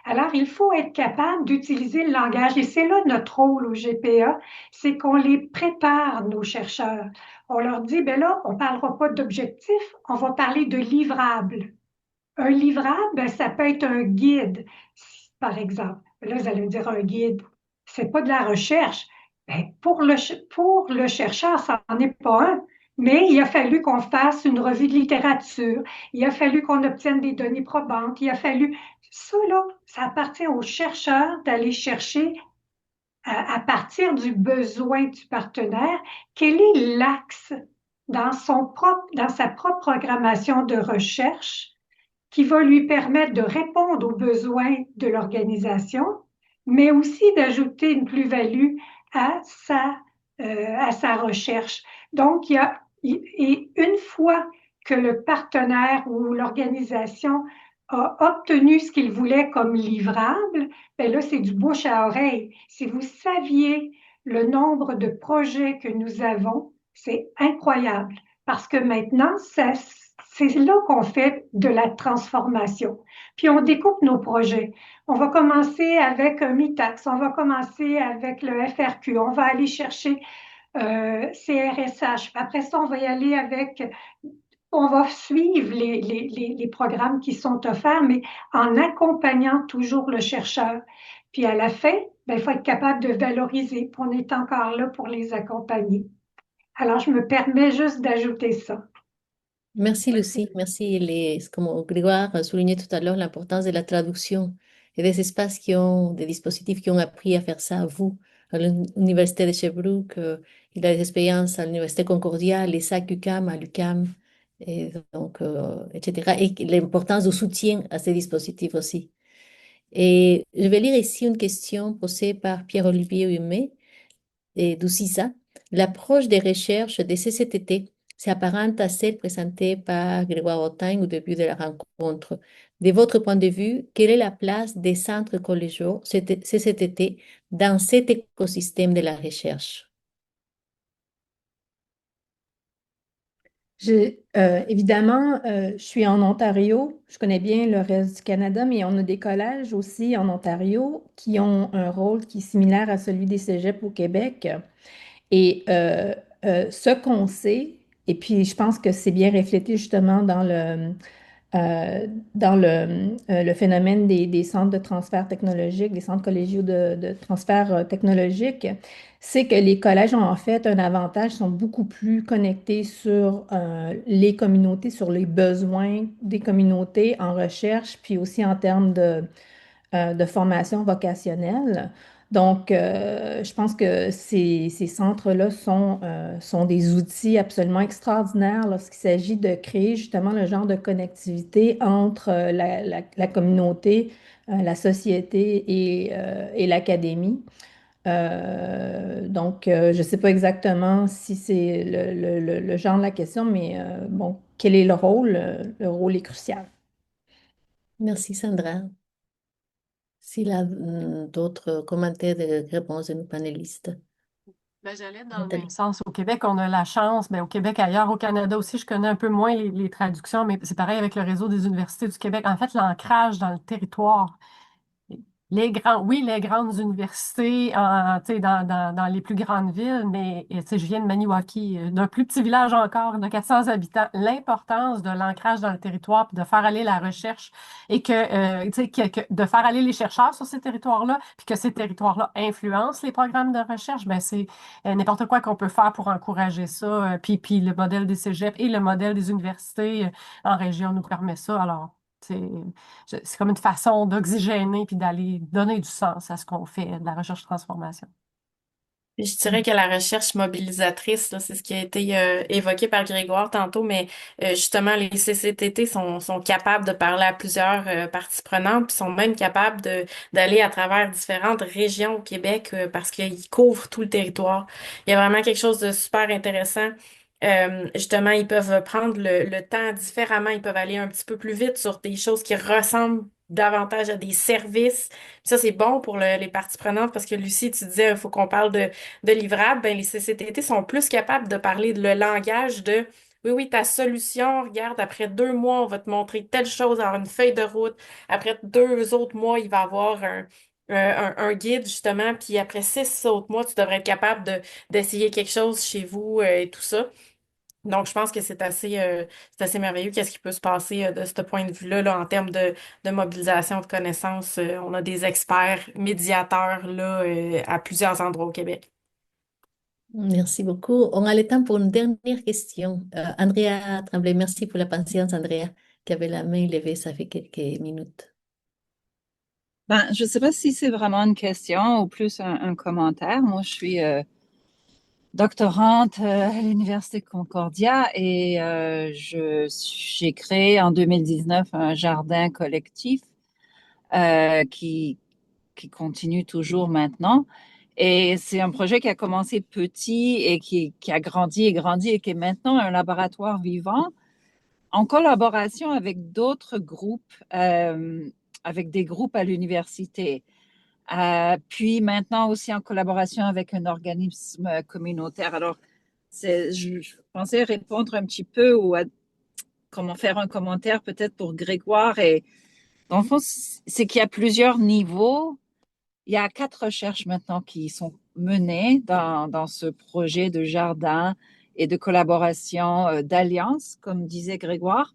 Alors, il faut être capable d'utiliser le langage. Et c'est là notre rôle au GPA, c'est qu'on les prépare, nos chercheurs. On leur dit, ben là, on ne parlera pas d'objectifs, on va parler de livrables. Un livrable, ben, ça peut être un guide, par exemple. Là, vous allez me dire un guide, c'est pas de la recherche. Ben, pour le chercheur, ça n'en est pas un. Mais il a fallu qu'on fasse une revue de littérature, il a fallu qu'on obtienne des données probantes, il a fallu... Ça, là, ça appartient aux chercheurs d'aller chercher à partir du besoin du partenaire, quel est l'axe dans sa propre programmation de recherche qui va lui permettre de répondre aux besoins de l'organisation, mais aussi d'ajouter une plus-value à sa recherche. Donc, et une fois que le partenaire ou l'organisation a obtenu ce qu'il voulait comme livrable, ben là, c'est du bouche à oreille. Si vous saviez le nombre de projets que nous avons, c'est incroyable parce que maintenant, c'est là qu'on fait de la transformation. Puis on découpe nos projets. On va commencer avec un MITAX, on va commencer avec le FRQ, on va aller chercher CRSH. Après ça, on va y aller avec, on va suivre les programmes qui sont offerts, mais en accompagnant toujours le chercheur. Puis à la fin, ben, il faut être capable de valoriser. On est encore là pour les accompagner. Alors, je me permets juste d'ajouter ça. Merci Lucie, merci. Como Grégoire soulignait tout à l'heure, l'importance de la traduction et des espaces des dispositifs qui ont appris à faire ça à vous, à l'Université de Sherbrooke, il a des expériences à l'Université Concordia, l'ESSAC UQAM, à l'UQAM, et donc, etc. Et l'importance du soutien à ces dispositifs aussi. Et je vais lire ici une question posée par Pierre-Olivier Humet et d'Ucisa. L'approche des recherches des CCTT s'apparente à celle présentée par Grégoire Otain au début de la rencontre. De votre point de vue, quelle est la place des centres collégiaux CCTT dans cet écosystème de la recherche? Évidemment, je suis en Ontario. Je connais bien le reste du Canada, mais on a des collèges aussi en Ontario qui ont un rôle qui est similaire à celui des cégeps au Québec. Et ce qu'on sait, et puis je pense que c'est bien reflété justement dans le phénomène des centres de transfert technologique, des centres collégiaux de transfert technologique, c'est que les collèges ont en fait un avantage, sont beaucoup plus connectés sur les communautés, sur les besoins des communautés en recherche, puis aussi en termes de formation vocationnelle. Donc, je pense que ces centres-là sont des outils absolument extraordinaires lorsqu'il s'agit de créer justement le genre de connectivité entre la communauté, la société et l'académie. Donc, je ne sais pas exactement si c'est le genre de la question, mais bon, quel est le rôle? Le rôle est crucial. Merci Sandra. S'il y a d'autres commentaires et réponses de nos panélistes. Ben, j'allais dans le même Nathalie. sens. Au Québec, on a la chance, mais au Québec, ailleurs, au Canada aussi, je connais un peu moins les traductions, mais c'est pareil avec le réseau des universités du Québec. En fait, l'ancrage dans le territoire. Oui, les grandes universités tu sais, dans les plus grandes villes, mais tu sais, je viens de Maniwaki, d'un plus petit village encore, de 400 habitants. L'importance de l'ancrage dans le territoire, puis de faire aller la recherche et tu sais, de faire aller les chercheurs sur ces territoires-là, puis que ces territoires-là influencent les programmes de recherche, ben c'est n'importe quoi qu'on peut faire pour encourager ça. Puis le modèle des cégeps et le modèle des universités en région nous permet ça. Alors, c'est c'est comme une façon d'oxygéner puis d'aller donner du sens à ce qu'on fait, de la recherche-transformation. Puis je dirais que la recherche mobilisatrice, là, c'est ce qui a été évoqué par Grégoire tantôt, mais justement, les CCTT sont capables de parler à plusieurs parties prenantes, puis sont même capables d'aller à travers différentes régions au Québec parce qu'ils couvrent tout le territoire. Il y a vraiment quelque chose de super intéressant. Justement, ils peuvent prendre le temps différemment, ils peuvent aller un petit peu plus vite sur des choses qui ressemblent davantage à des services. Puis ça, c'est bon pour les parties prenantes parce que Lucie, tu disais, il faut qu'on parle de livrables, ben, les CCTT sont plus capables de parler le langage de oui, oui, ta solution, regarde, après 2 mois, on va te montrer telle chose, avoir une feuille de route. Après 2 autres mois, il va avoir un guide, justement. Puis après 6 autres mois, tu devrais être capable d'essayer quelque chose chez vous et tout ça. Donc, je pense que c'est assez merveilleux qu'est-ce qui peut se passer de ce point de vue-là, là, en termes de mobilisation de connaissances. On a des experts médiateurs là, à plusieurs endroits au Québec. Merci beaucoup. On a le temps pour une dernière question. Andrea Tremblay, merci pour la patience, Andrea, qui avait la main levée, ça fait quelques minutes. Ben, je ne sais pas si c'est vraiment une question ou plus un commentaire. Moi, je suis doctorante à l'Université Concordia et j'ai créé en 2019 un jardin collectif qui continue toujours maintenant. Et c'est un projet qui a commencé petit et qui a grandi et grandi et qui est maintenant un laboratoire vivant en collaboration avec d'autres groupes, avec des groupes à l'université. Puis maintenant aussi en collaboration avec un organisme communautaire. Alors, je pensais répondre un petit peu ou comment faire un commentaire peut-être pour Grégoire. Et dans le fond, c'est qu'il y a plusieurs niveaux. Il y a 4 recherches maintenant qui sont menées dans ce projet de jardin et de collaboration, d'alliance, comme disait Grégoire.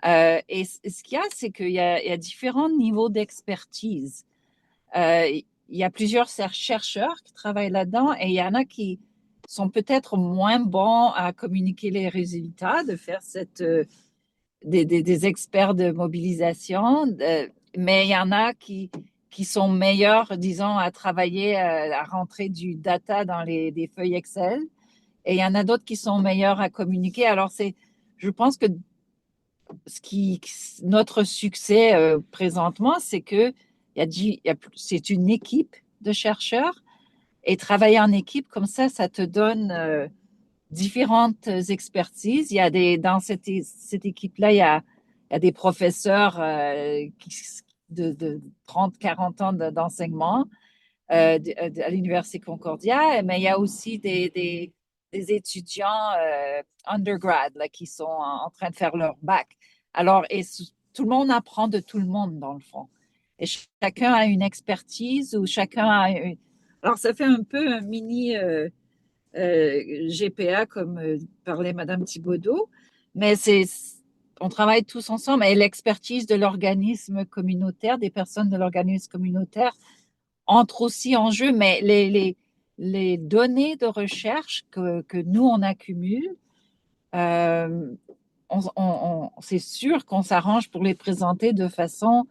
Et ce qu'il y a, c'est qu'il y a différents niveaux d'expertise. Il y a plusieurs chercheurs qui travaillent là-dedans et il y en a qui sont peut-être moins bons à communiquer les résultats, de faire des experts de mobilisation, mais il y en a qui sont meilleurs, disons, à travailler, à rentrer du data dans des feuilles Excel. Et il y en a d'autres qui sont meilleurs à communiquer. Alors, je pense que notre succès présentement, c'est que c'est une équipe de chercheurs et travailler en équipe comme ça te donne différentes expertises. Dans cette équipe-là, il y a des professeurs de 30, 40 ans d'enseignement à l'Université Concordia, mais il y a aussi des étudiants undergrad là, qui sont en train de faire leur bac. Alors, tout le monde apprend de tout le monde, dans le fond. Et chacun a une expertise ou chacun a une... Alors, ça fait un peu un mini GPA, comme parlait Madame Thibaudot, mais on travaille tous ensemble et l'expertise de l'organisme communautaire, des personnes de l'organisme communautaire entre aussi en jeu, mais les données de recherche que nous, on accumule, c'est sûr qu'on s'arrange pour les présenter de façon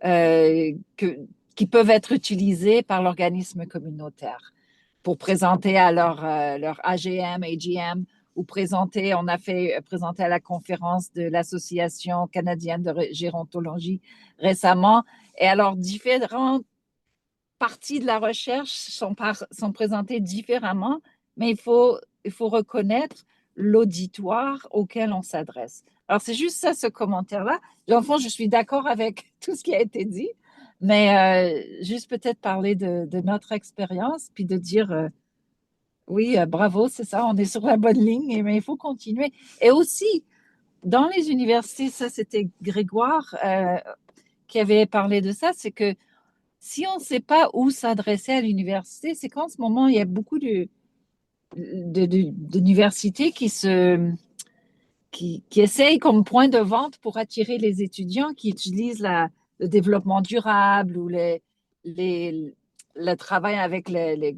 que, qui peuvent être utilisés par l'organisme communautaire pour présenter à leur AGM, AGM, ou présenter, on a fait présenter à la conférence de l'Association canadienne de gérontologie récemment. Et alors, différentes parties de la recherche sont présentées différemment, mais il faut reconnaître l'auditoire auquel on s'adresse. Alors, c'est juste ça, ce commentaire-là. Dans le fond, je suis d'accord avec tout ce qui a été dit, mais juste peut-être parler de notre expérience, puis de dire, oui, bravo, c'est ça, on est sur la bonne ligne, mais il faut continuer. Et aussi, dans les universités, ça, c'était Grégoire qui avait parlé de ça, c'est que si on ne sait pas où s'adresser à l'université, c'est qu'en ce moment, il y a beaucoup d'universités qui essayent comme point de vente pour attirer les étudiants qui utilisent le développement durable ou le travail avec le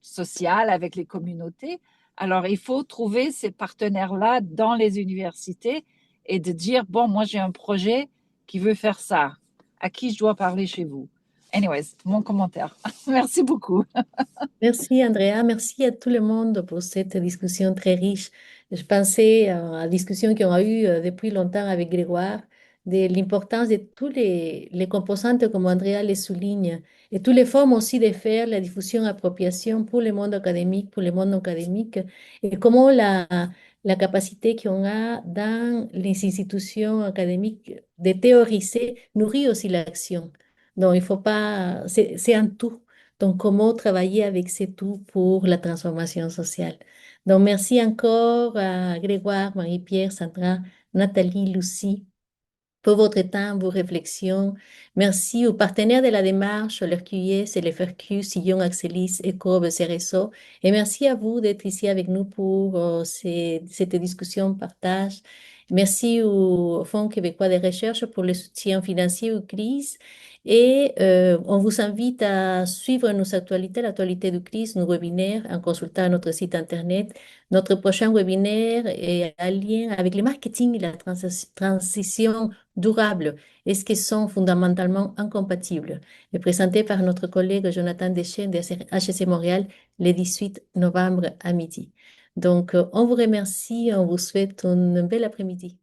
social, avec les communautés. Alors, il faut trouver ces partenaires-là dans les universités et de dire, bon, moi, j'ai un projet qui veut faire ça. À qui je dois parler chez vous? Anyways, mon commentaire. Merci beaucoup. Merci Andrea, merci à tout le monde pour cette discussion très riche. Je pensais à la discussion qu'on a eue depuis longtemps avec Grégoire, de l'importance de tous les composantes comme Andrea les souligne, et toutes les formes aussi de faire la diffusion appropriation pour le monde académique, pour le monde non académique, et comment la capacité qu'on a dans les institutions académiques de théoriser nourrit aussi l'action. Donc, il faut pas, c'est un tout. Donc, comment travailler avec ces tout pour la transformation sociale. Donc, merci encore à Grégoire, Marie-Pierre, Sandra, Nathalie, Lucie pour votre temps, vos réflexions. Merci aux partenaires de la démarche, l'RQIS et les FRQ, Sillon, Axelis, ECO, CRSO. Et merci à vous d'être ici avec nous pour cette discussion, partage. Merci au Fonds québécois de recherche pour le soutien financier aux crises. Et on vous invite à suivre nos actualités, l'actualité de crise, nos webinaires en consultant notre site Internet. Notre prochain webinaire est en lien avec le marketing et la transition durable. Est-ce qu'ils sont fondamentalement incompatibles? Et présenté par notre collègue Jonathan Deschênes de HEC Montréal le 18 novembre à midi. Donc, on vous remercie, on vous souhaite un bel après-midi.